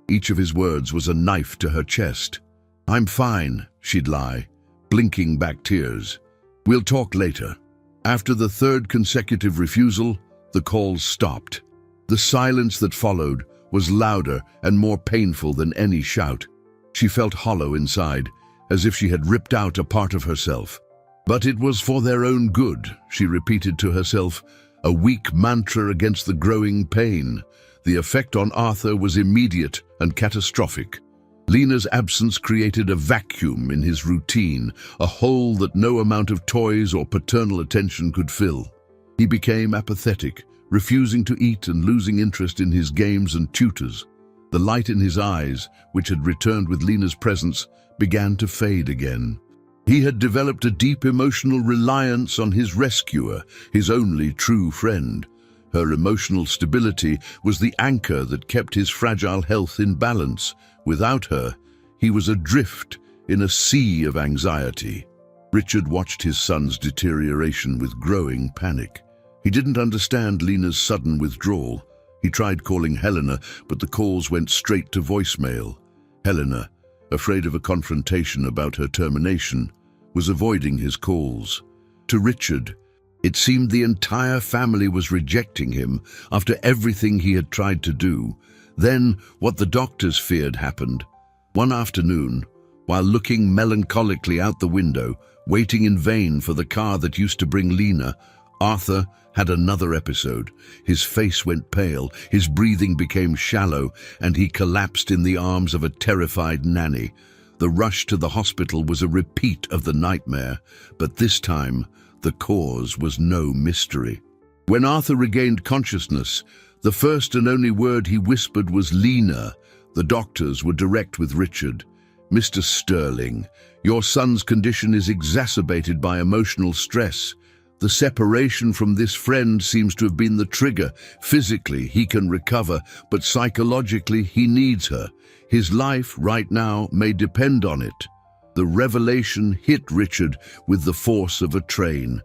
Each of his words was a knife to her chest. "I'm fine," she'd lie, blinking back tears. "We'll talk later." After the third consecutive refusal, the calls stopped. The silence that followed was louder and more painful than any shout. She felt hollow inside, as if she had ripped out a part of herself. But it was for their own good, she repeated to herself, a weak mantra against the growing pain. The effect on Arthur was immediate and catastrophic. Lena's absence created a vacuum in his routine, a hole that no amount of toys or paternal attention could fill. He became apathetic, refusing to eat and losing interest in his games and tutors. The light in his eyes, which had returned with Lena's presence, began to fade again. He had developed a deep emotional reliance on his rescuer, his only true friend. Her emotional stability was the anchor that kept his fragile health in balance. Without her, he was adrift in a sea of anxiety. Richard watched his son's deterioration with growing panic. He didn't understand Lena's sudden withdrawal. He tried calling Helena, but the calls went straight to voicemail. Helena, afraid of a confrontation about her termination, was avoiding his calls. To Richard, it seemed the entire family was rejecting him after everything he had tried to do. Then, what the doctors feared happened. One afternoon, while looking melancholically out the window, waiting in vain for the car that used to bring Lena, Arthur had another episode. His face went pale, his breathing became shallow, and he collapsed in the arms of a terrified nanny. The rush to the hospital was a repeat of the nightmare, but this time, the cause was no mystery. When Arthur regained consciousness, the first and only word he whispered was Lena. The doctors were direct with Richard. "Mr. Sterling, your son's condition is exacerbated by emotional stress. The separation from this friend seems to have been the trigger. Physically, he can recover, but psychologically, he needs her. His life right now may depend on it." The revelation hit Richard with the force of a train.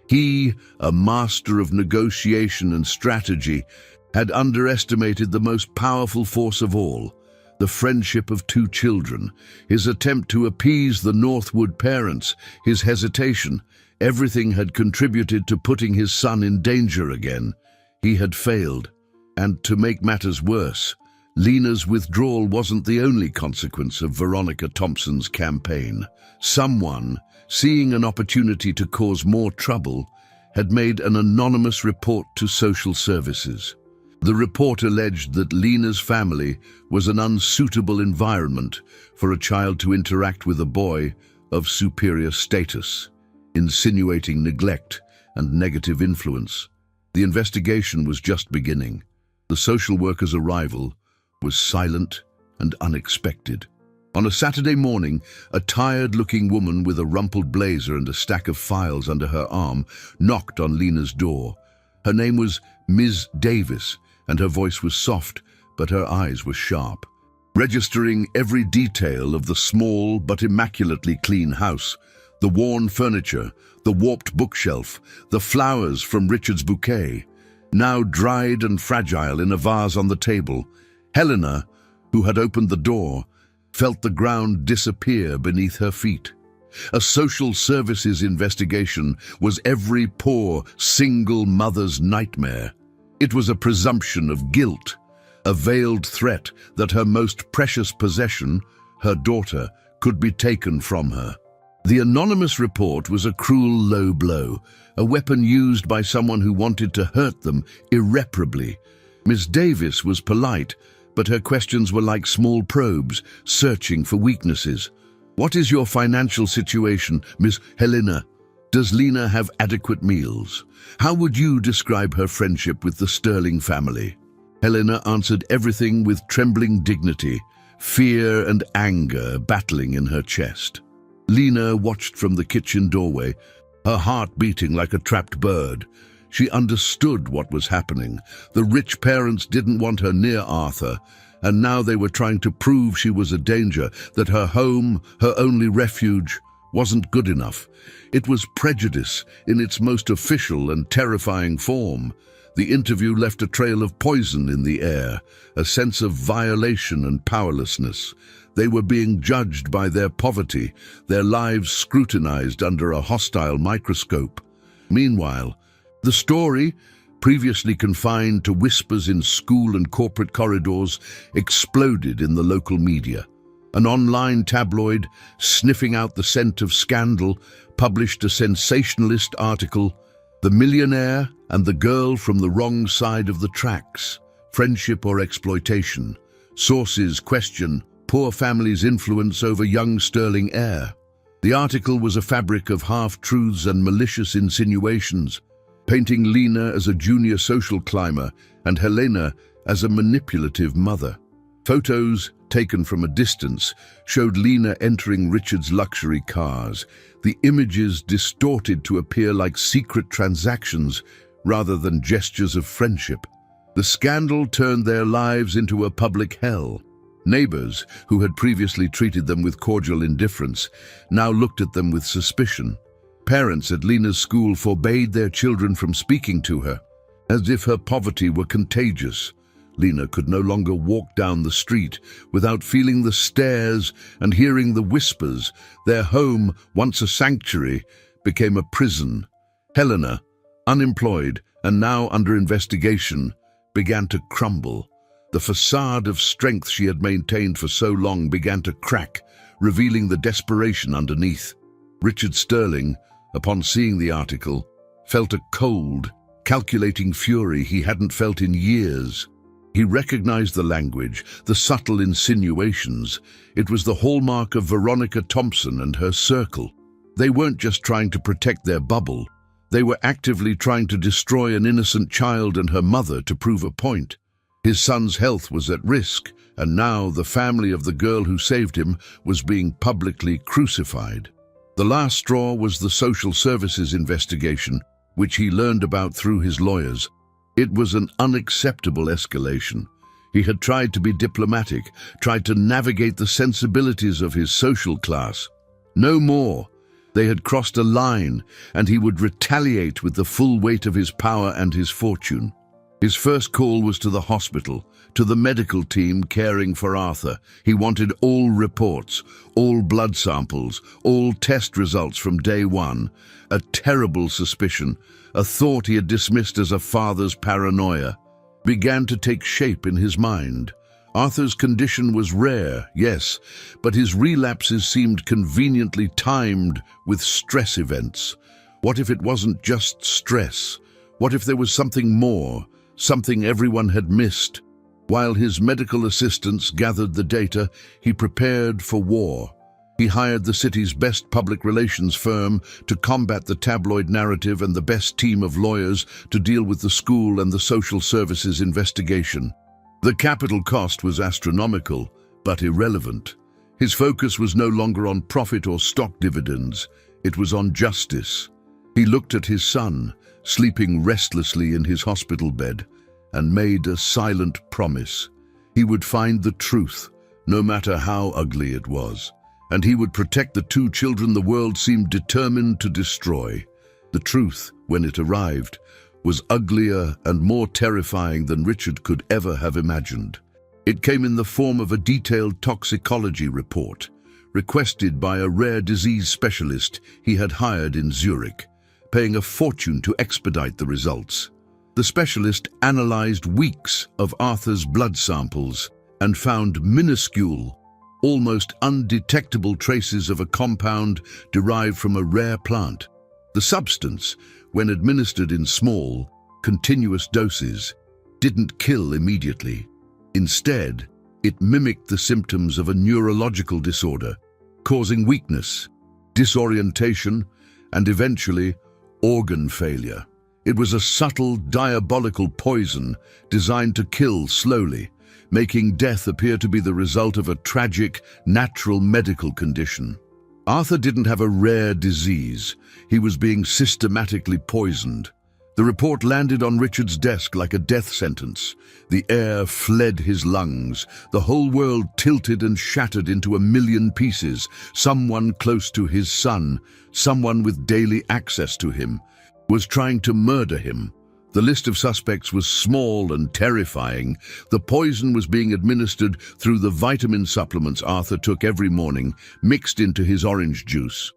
He, a master of negotiation and strategy, had underestimated the most powerful force of all, the friendship of two children. His attempt to appease the Northwood parents, his hesitation, everything had contributed to putting his son in danger again. He had failed. And to make matters worse, Lena's withdrawal wasn't the only consequence of Veronica Thompson's campaign. Someone, seeing an opportunity to cause more trouble, had made an anonymous report to social services. The report alleged that Lena's family was an unsuitable environment for a child to interact with a boy of superior status, insinuating neglect and negative influence. The investigation was just beginning. The social worker's arrival was silent and unexpected. On a Saturday morning, a tired-looking woman with a rumpled blazer and a stack of files under her arm knocked on Lena's door. Her name was Ms. Davis, and her voice was soft, but her eyes were sharp. Registering every detail of the small but immaculately clean house, the worn furniture, the warped bookshelf, the flowers from Richard's bouquet, now dried and fragile in a vase on the table, Helena, who had opened the door, felt the ground disappear beneath her feet. A social services investigation was every poor, single mother's nightmare. It was a presumption of guilt, a veiled threat that her most precious possession, her daughter, could be taken from her. The anonymous report was a cruel low blow, a weapon used by someone who wanted to hurt them irreparably. Miss Davis was polite, but her questions were like small probes, searching for weaknesses. "What is your financial situation, Miss Helena? Does Lena have adequate meals? How would you describe her friendship with the Sterling family?" Helena answered everything with trembling dignity, fear and anger battling in her chest. Lena watched from the kitchen doorway, her heart beating like a trapped bird. She understood what was happening. The rich parents didn't want her near Arthur, and now they were trying to prove she was a danger, that her home, her only refuge, wasn't good enough. It was prejudice in its most official and terrifying form. The interview left a trail of poison in the air, a sense of violation and powerlessness. They were being judged by their poverty, their lives scrutinized under a hostile microscope. Meanwhile, the story, previously confined to whispers in school and corporate corridors, exploded in the local media. An online tabloid, sniffing out the scent of scandal, published a sensationalist article, "The Millionaire and the Girl from the Wrong Side of the Tracks, Friendship or Exploitation. Sources question poor family's influence over young Sterling heir." The article was a fabric of half-truths and malicious insinuations, painting Lena as a junior social climber and Helena as a manipulative mother. Photos, taken from a distance, showed Lena entering Richard's luxury cars, the images distorted to appear like secret transactions rather than gestures of friendship. The scandal turned their lives into a public hell. Neighbors, who had previously treated them with cordial indifference, now looked at them with suspicion. Parents at Lena's school forbade their children from speaking to her, as if her poverty were contagious. Lena could no longer walk down the street without feeling the stares and hearing the whispers. Their home, once a sanctuary, became a prison. Helena, unemployed and now under investigation, began to crumble. The facade of strength she had maintained for so long began to crack, revealing the desperation underneath. Richard Sterling, upon seeing the article, felt a cold, calculating fury he hadn't felt in years. He recognized the language, the subtle insinuations. It was the hallmark of Veronica Thompson and her circle. They weren't just trying to protect their bubble. They were actively trying to destroy an innocent child and her mother to prove a point. His son's health was at risk, and now the family of the girl who saved him was being publicly crucified. The last straw was the social services investigation, which he learned about through his lawyers. It was an unacceptable escalation. He had tried to be diplomatic, tried to navigate the sensibilities of his social class. No more. They had crossed a line, and he would retaliate with the full weight of his power and his fortune. His first call was to the hospital, to the medical team caring for Arthur. He wanted all reports, all blood samples, all test results from day one. A terrible suspicion, a thought he had dismissed as a father's paranoia, began to take shape in his mind. Arthur's condition was rare, yes, but his relapses seemed conveniently timed with stress events. What if it wasn't just stress? What if there was something more, something everyone had missed? While his medical assistants gathered the data, he prepared for war. He hired the city's best public relations firm to combat the tabloid narrative and the best team of lawyers to deal with the school and the social services investigation. The capital cost was astronomical, but irrelevant. His focus was no longer on profit or stock dividends. It was on justice. He looked at his son, sleeping restlessly in his hospital bed, and made a silent promise. He would find the truth, no matter how ugly it was, and he would protect the two children the world seemed determined to destroy. The truth, when it arrived, was uglier and more terrifying than Richard could ever have imagined. It came in the form of a detailed toxicology report, requested by a rare disease specialist he had hired in Zurich, paying a fortune to expedite the results. The specialist analyzed weeks of Arthur's blood samples and found minuscule, almost undetectable traces of a compound derived from a rare plant. The substance, when administered in small, continuous doses, didn't kill immediately. Instead, it mimicked the symptoms of a neurological disorder, causing weakness, disorientation, and eventually organ failure. It was a subtle, diabolical poison designed to kill slowly, making death appear to be the result of a tragic, natural medical condition. Arthur didn't have a rare disease. He was being systematically poisoned. The report landed on Richard's desk like a death sentence. The air fled his lungs. The whole world tilted and shattered into a million pieces. Someone close to his son, someone with daily access to him, was trying to murder him. The list of suspects was small and terrifying. The poison was being administered through the vitamin supplements Arthur took every morning, mixed into his orange juice.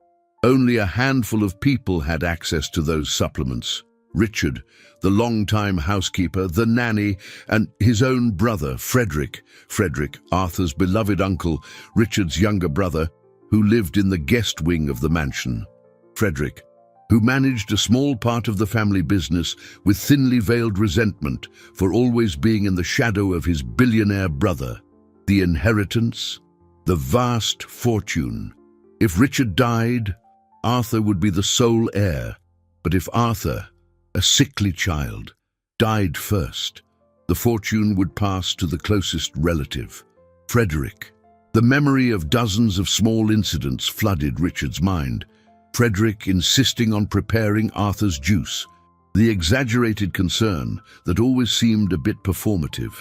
Only a handful of people had access to those supplements. Richard, the longtime housekeeper, the nanny, and his own brother, Frederick, Arthur's beloved uncle, Richard's younger brother, who lived in the guest wing of the mansion. Frederick, who managed a small part of the family business with thinly veiled resentment for always being in the shadow of his billionaire brother. The inheritance, the vast fortune. If Richard died, Arthur would be the sole heir. But if Arthur, a sickly child, died first, the fortune would pass to the closest relative, Frederick. The memory of dozens of small incidents flooded Richard's mind. Frederick insisting on preparing Arthur's juice, the exaggerated concern that always seemed a bit performative,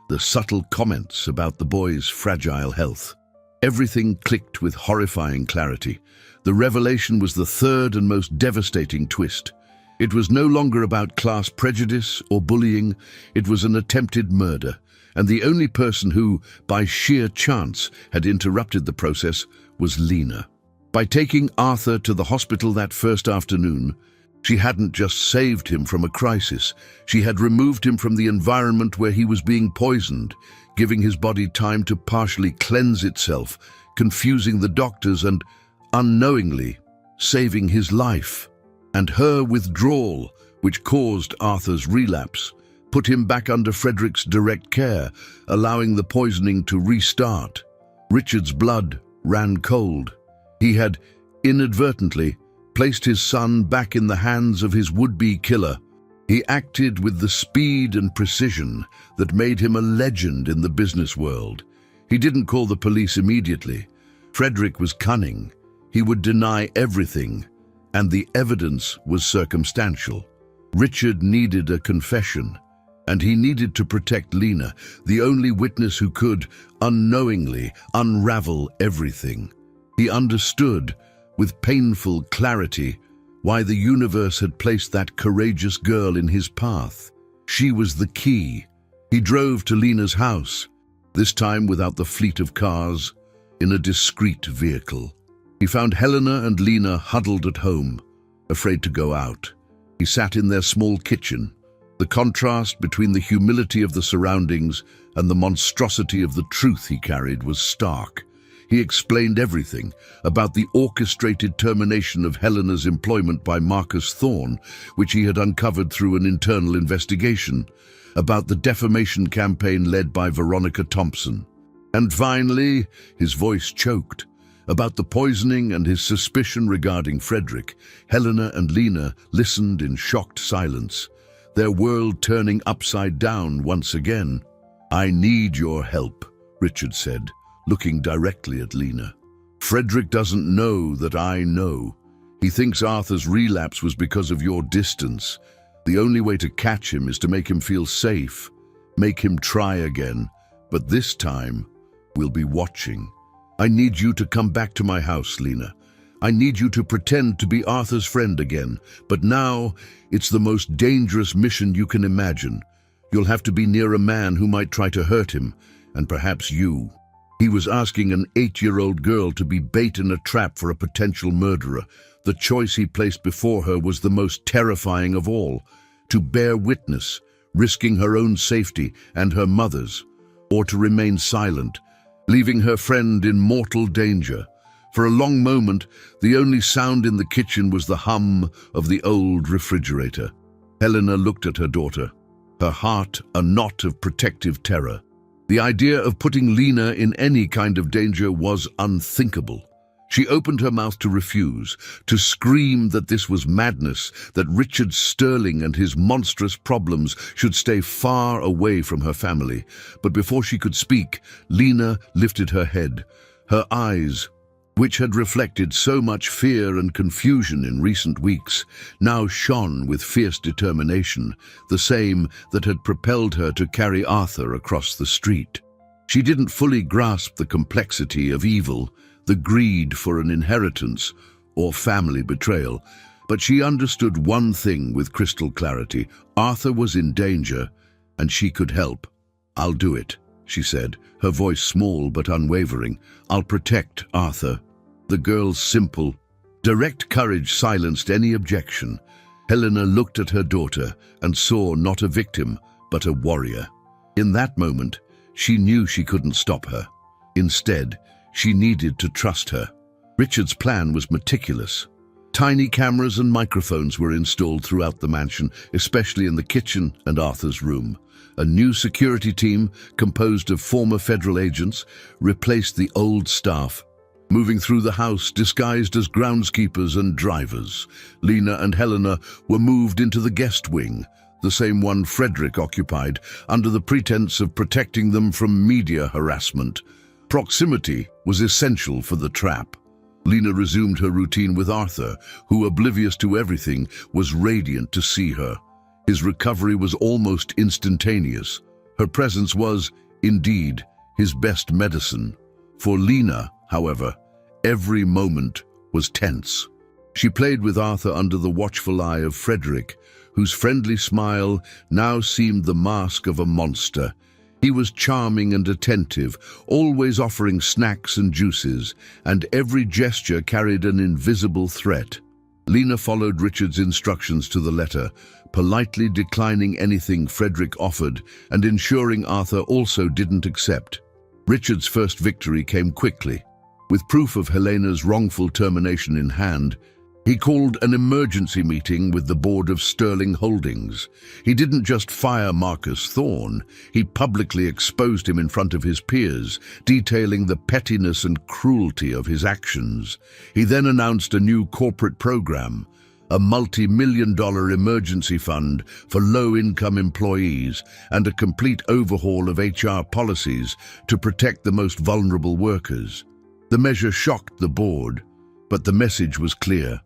the subtle comments about the boy's fragile health. Everything clicked with horrifying clarity. The revelation was the third and most devastating twist. It was no longer about class prejudice or bullying. It was an attempted murder, and the only person who, by sheer chance, had interrupted the process was Lena. By taking Arthur to the hospital that first afternoon, she hadn't just saved him from a crisis, she had removed him from the environment where he was being poisoned, giving his body time to partially cleanse itself, confusing the doctors and, unknowingly, saving his life. And her withdrawal, which caused Arthur's relapse, put him back under Frederick's direct care, allowing the poisoning to restart. Richard's blood ran cold. He had, inadvertently, placed his son back in the hands of his would-be killer. He acted with the speed and precision that made him a legend in the business world. He didn't call the police immediately. Frederick was cunning. He would deny everything, and the evidence was circumstantial. Richard needed a confession, and he needed to protect Lena, the only witness who could, unknowingly, unravel everything. He understood, with painful clarity, why the universe had placed that courageous girl in his path. She was the key. He drove to Lena's house, this time without the fleet of cars, in a discreet vehicle. He found Helena and Lena huddled at home, afraid to go out. He sat in their small kitchen. The contrast between the humility of the surroundings and the monstrosity of the truth he carried was stark. He explained everything about the orchestrated termination of Helena's employment by Marcus Thorne, which he had uncovered through an internal investigation, about the defamation campaign led by Veronica Thompson. And finally, his voice choked, about the poisoning and his suspicion regarding Frederick. Helena and Lena listened in shocked silence, their world turning upside down once again. "I need your help," Richard said, looking directly at Lena. "Frederick doesn't know that I know. He thinks Arthur's relapse was because of your distance. The only way to catch him is to make him feel safe, make him try again. But this time, we'll be watching. I need you to come back to my house, Lena. I need you to pretend to be Arthur's friend again. But now, it's the most dangerous mission you can imagine. You'll have to be near a man who might try to hurt him, and perhaps you." He was asking an 8-year-old girl to be bait in a trap for a potential murderer. The choice he placed before her was the most terrifying of all. to bear witness, risking her own safety and her mother's, or to remain silent, leaving her friend in mortal danger. For a long moment, the only sound in the kitchen was the hum of the old refrigerator. Helena looked at her daughter, her heart a knot of protective terror. The idea of putting Lena in any kind of danger was unthinkable. She opened her mouth to refuse, to scream that this was madness, that Richard Sterling and his monstrous problems should stay far away from her family. But before she could speak, Lena lifted her head. Her eyes, which had reflected so much fear and confusion in recent weeks, now shone with fierce determination, the same that had propelled her to carry Arthur across the street. She didn't fully grasp the complexity of evil, the greed for an inheritance or family betrayal, but she understood one thing with crystal clarity. Arthur was in danger, and she could help. "I'll do it," she said, her voice small but unwavering. "I'll protect Arthur." The girl's simple, direct courage silenced any objection. Helena looked at her daughter and saw not a victim, but a warrior. In that moment, she knew she couldn't stop her. Instead, she needed to trust her. Richard's plan was meticulous. Tiny cameras and microphones were installed throughout the mansion, especially in the kitchen and Arthur's room. A new security team, composed of former federal agents, replaced the old staff, moving through the house disguised as groundskeepers and drivers. Lena and Helena were moved into the guest wing, the same one Frederick occupied, under the pretense of protecting them from media harassment. Proximity was essential for the trap. Lena resumed her routine with Arthur, who, oblivious to everything, was radiant to see her. His recovery was almost instantaneous. Her presence was, indeed, his best medicine. For Lena, however, every moment was tense. She played with Arthur under the watchful eye of Frederick, whose friendly smile now seemed the mask of a monster. He was charming and attentive, always offering snacks and juices, and every gesture carried an invisible threat. Lena followed Richard's instructions to the letter, politely declining anything Frederick offered and ensuring Arthur also didn't accept. Richard's first victory came quickly. With proof of Helena's wrongful termination in hand, he called an emergency meeting with the board of Sterling Holdings. He didn't just fire Marcus Thorne, he publicly exposed him in front of his peers, detailing the pettiness and cruelty of his actions. He then announced a new corporate program, a multi-million-dollar emergency fund for low-income employees, and a complete overhaul of HR policies to protect the most vulnerable workers. The measure shocked the board, but the message was clear.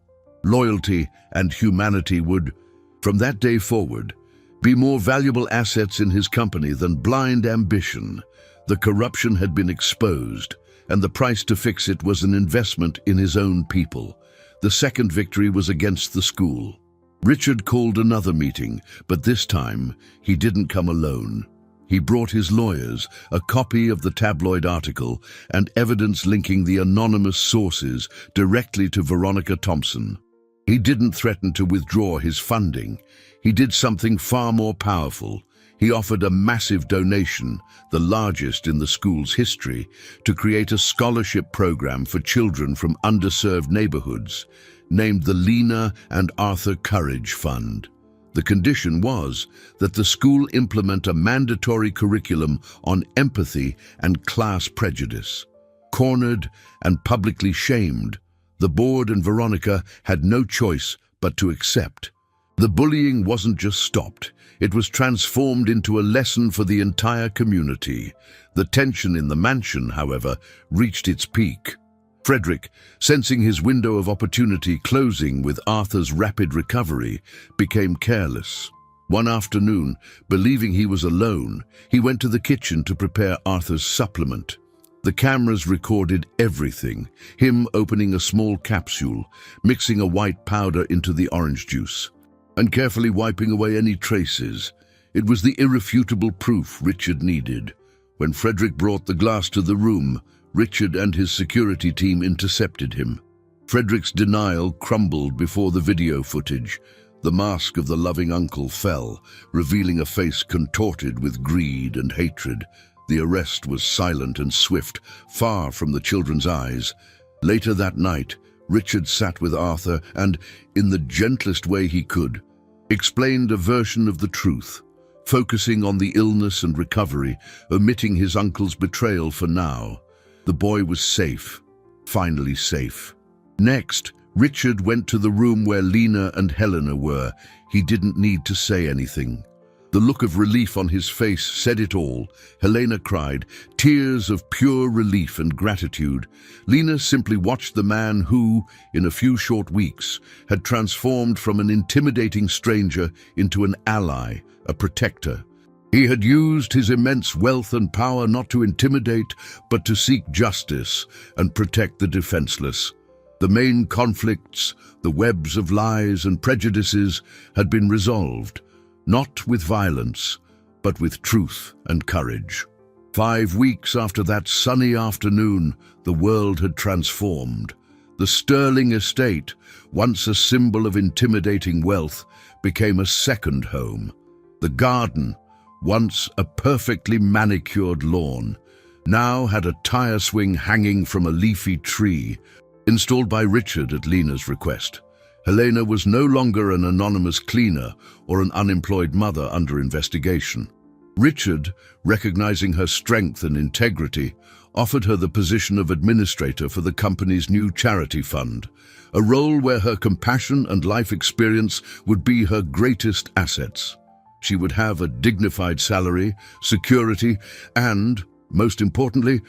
Loyalty and humanity would, from that day forward, be more valuable assets in his company than blind ambition. The corruption had been exposed, and the price to fix it was an investment in his own people. The second victory was against the school. Richard called another meeting, but this time he didn't come alone. He brought his lawyers, a copy of the tabloid article, and evidence linking the anonymous sources directly to Veronica Thompson. He didn't threaten to withdraw his funding. He did something far more powerful. He offered a massive donation, the largest in the school's history, to create a scholarship program for children from underserved neighborhoods, named the Lena and Arthur Courage Fund. The condition was that the school implement a mandatory curriculum on empathy and class prejudice. Cornered and publicly shamed, the board and Veronica had no choice but to accept. The bullying wasn't just stopped, it was transformed into a lesson for the entire community. The tension in the mansion, however, reached its peak. Frederick, sensing his window of opportunity closing with Arthur's rapid recovery, became careless. One afternoon, believing he was alone, he went to the kitchen to prepare Arthur's supplement. The cameras recorded everything, him opening a small capsule, mixing a white powder into the orange juice, and carefully wiping away any traces. It was the irrefutable proof Richard needed. When Frederick brought the glass to the room, Richard and his security team intercepted him. Frederick's denial crumbled before the video footage. The mask of the loving uncle fell, revealing a face contorted with greed and hatred. The arrest was silent and swift, far from the children's eyes. Later that night, Richard sat with Arthur and, in the gentlest way he could, explained a version of the truth, focusing on the illness and recovery, omitting his uncle's betrayal for now. The boy was safe, finally safe. Next, Richard went to the room where Lena and Helena were. He didn't need to say anything. The look of relief on his face said it all. Helena cried, tears of pure relief and gratitude. Lena simply watched the man who, in a few short weeks, had transformed from an intimidating stranger into an ally, a protector. He had used his immense wealth and power not to intimidate, but to seek justice and protect the defenseless. The main conflicts, the webs of lies and prejudices, had been resolved, not with violence, but with truth and courage. 5 weeks after that sunny afternoon, the world had transformed. The Sterling estate, once a symbol of intimidating wealth, became a second home. The garden, once a perfectly manicured lawn, now had a tire swing hanging from a leafy tree, installed by Richard at Lena's request. Helena was no longer an anonymous cleaner or an unemployed mother under investigation. Richard, recognizing her strength and integrity, offered her the position of administrator for the company's new charity fund, a role where her compassion and life experience would be her greatest assets. She would have a dignified salary, security, and, most importantly,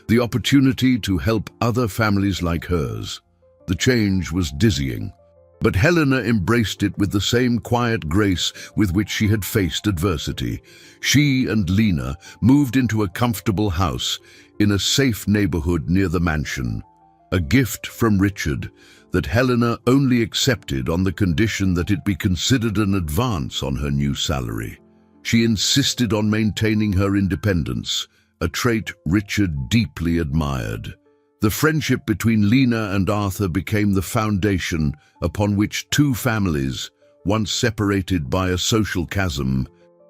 the opportunity to help other families like hers. The change was dizzying, but Helena embraced it with the same quiet grace with which she had faced adversity. She and Lena moved into a comfortable house in a safe neighborhood near the mansion, a gift from Richard that Helena only accepted on the condition that it be considered an advance on her new salary. She insisted on maintaining her independence, a trait Richard deeply admired. The friendship between Lena and Arthur became the foundation upon which two families, once separated by a social chasm,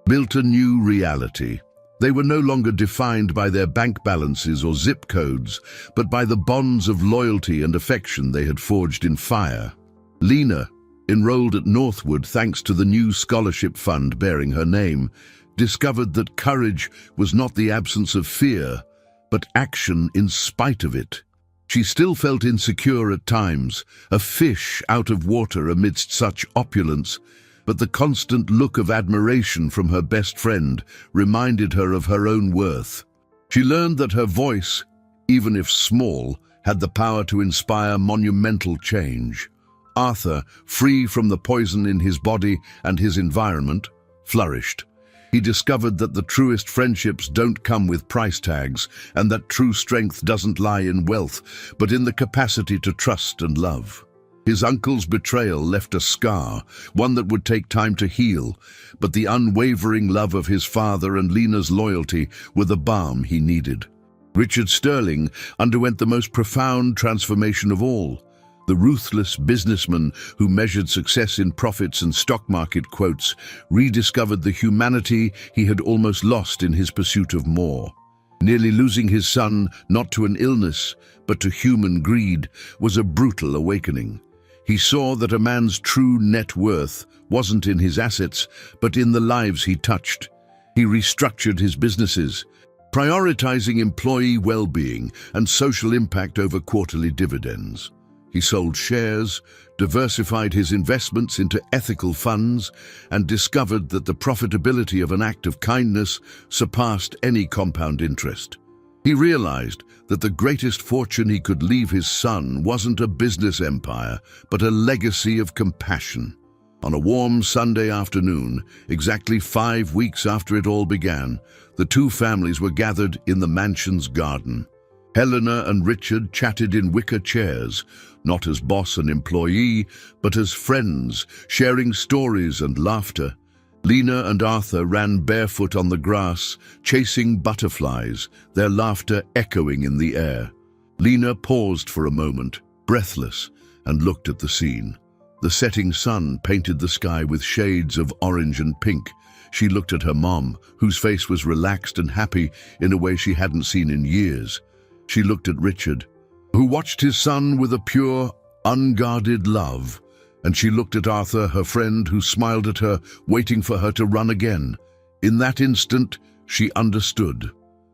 built a new reality. They were no longer defined by their bank balances or zip codes, but by the bonds of loyalty and affection they had forged in fire. Lena, enrolled at Northwood thanks to the new scholarship fund bearing her name, discovered that courage was not the absence of fear, but action in spite of it. She still felt insecure at times, a fish out of water amidst such opulence, but the constant look of admiration from her best friend reminded her of her own worth. She learned that her voice, even if small, had the power to inspire monumental change. Arthur, free from the poison in his body and his environment, flourished. He discovered that the truest friendships don't come with price tags, and that true strength doesn't lie in wealth, but in the capacity to trust and love. His uncle's betrayal left a scar, one that would take time to heal, but the unwavering love of his father and Lena's loyalty were the balm he needed. Richard Sterling underwent the most profound transformation of all. The ruthless businessman who measured success in profits and stock market quotes rediscovered the humanity he had almost lost in his pursuit of more. Nearly losing his son not to an illness, but to human greed, was a brutal awakening. He saw that a man's true net worth wasn't in his assets, but in the lives he touched. He restructured his businesses, prioritizing employee well-being and social impact over quarterly dividends. He sold shares, diversified his investments into ethical funds, and discovered that the profitability of an act of kindness surpassed any compound interest. He realized that the greatest fortune he could leave his son wasn't a business empire, but a legacy of compassion. On a warm Sunday afternoon, exactly 5 weeks after it all began, the two families were gathered in the mansion's garden. Helena and Richard chatted in wicker chairs, not as boss and employee, but as friends, sharing stories and laughter. Lena and Arthur ran barefoot on the grass, chasing butterflies, their laughter echoing in the air. Lena paused for a moment, breathless, and looked at the scene. The setting sun painted the sky with shades of orange and pink. She looked at her mom, whose face was relaxed and happy in a way she hadn't seen in years. She looked at Richard, who watched his son with a pure, unguarded love. And she looked at Arthur, her friend, who smiled at her, waiting for her to run again. In that instant, she understood.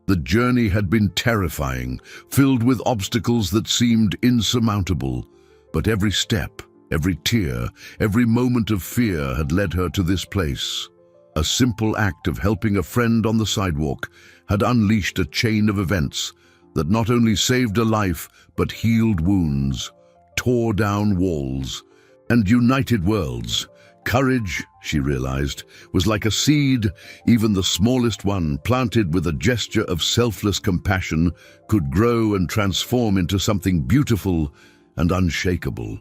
The journey had been terrifying, filled with obstacles that seemed insurmountable. But every step, every tear, every moment of fear had led her to this place. A simple act of helping a friend on the sidewalk had unleashed a chain of events that not only saved a life, but healed wounds, tore down walls, and united worlds. Courage, she realized, was like a seed. Even the smallest one, planted with a gesture of selfless compassion, could grow and transform into something beautiful and unshakable.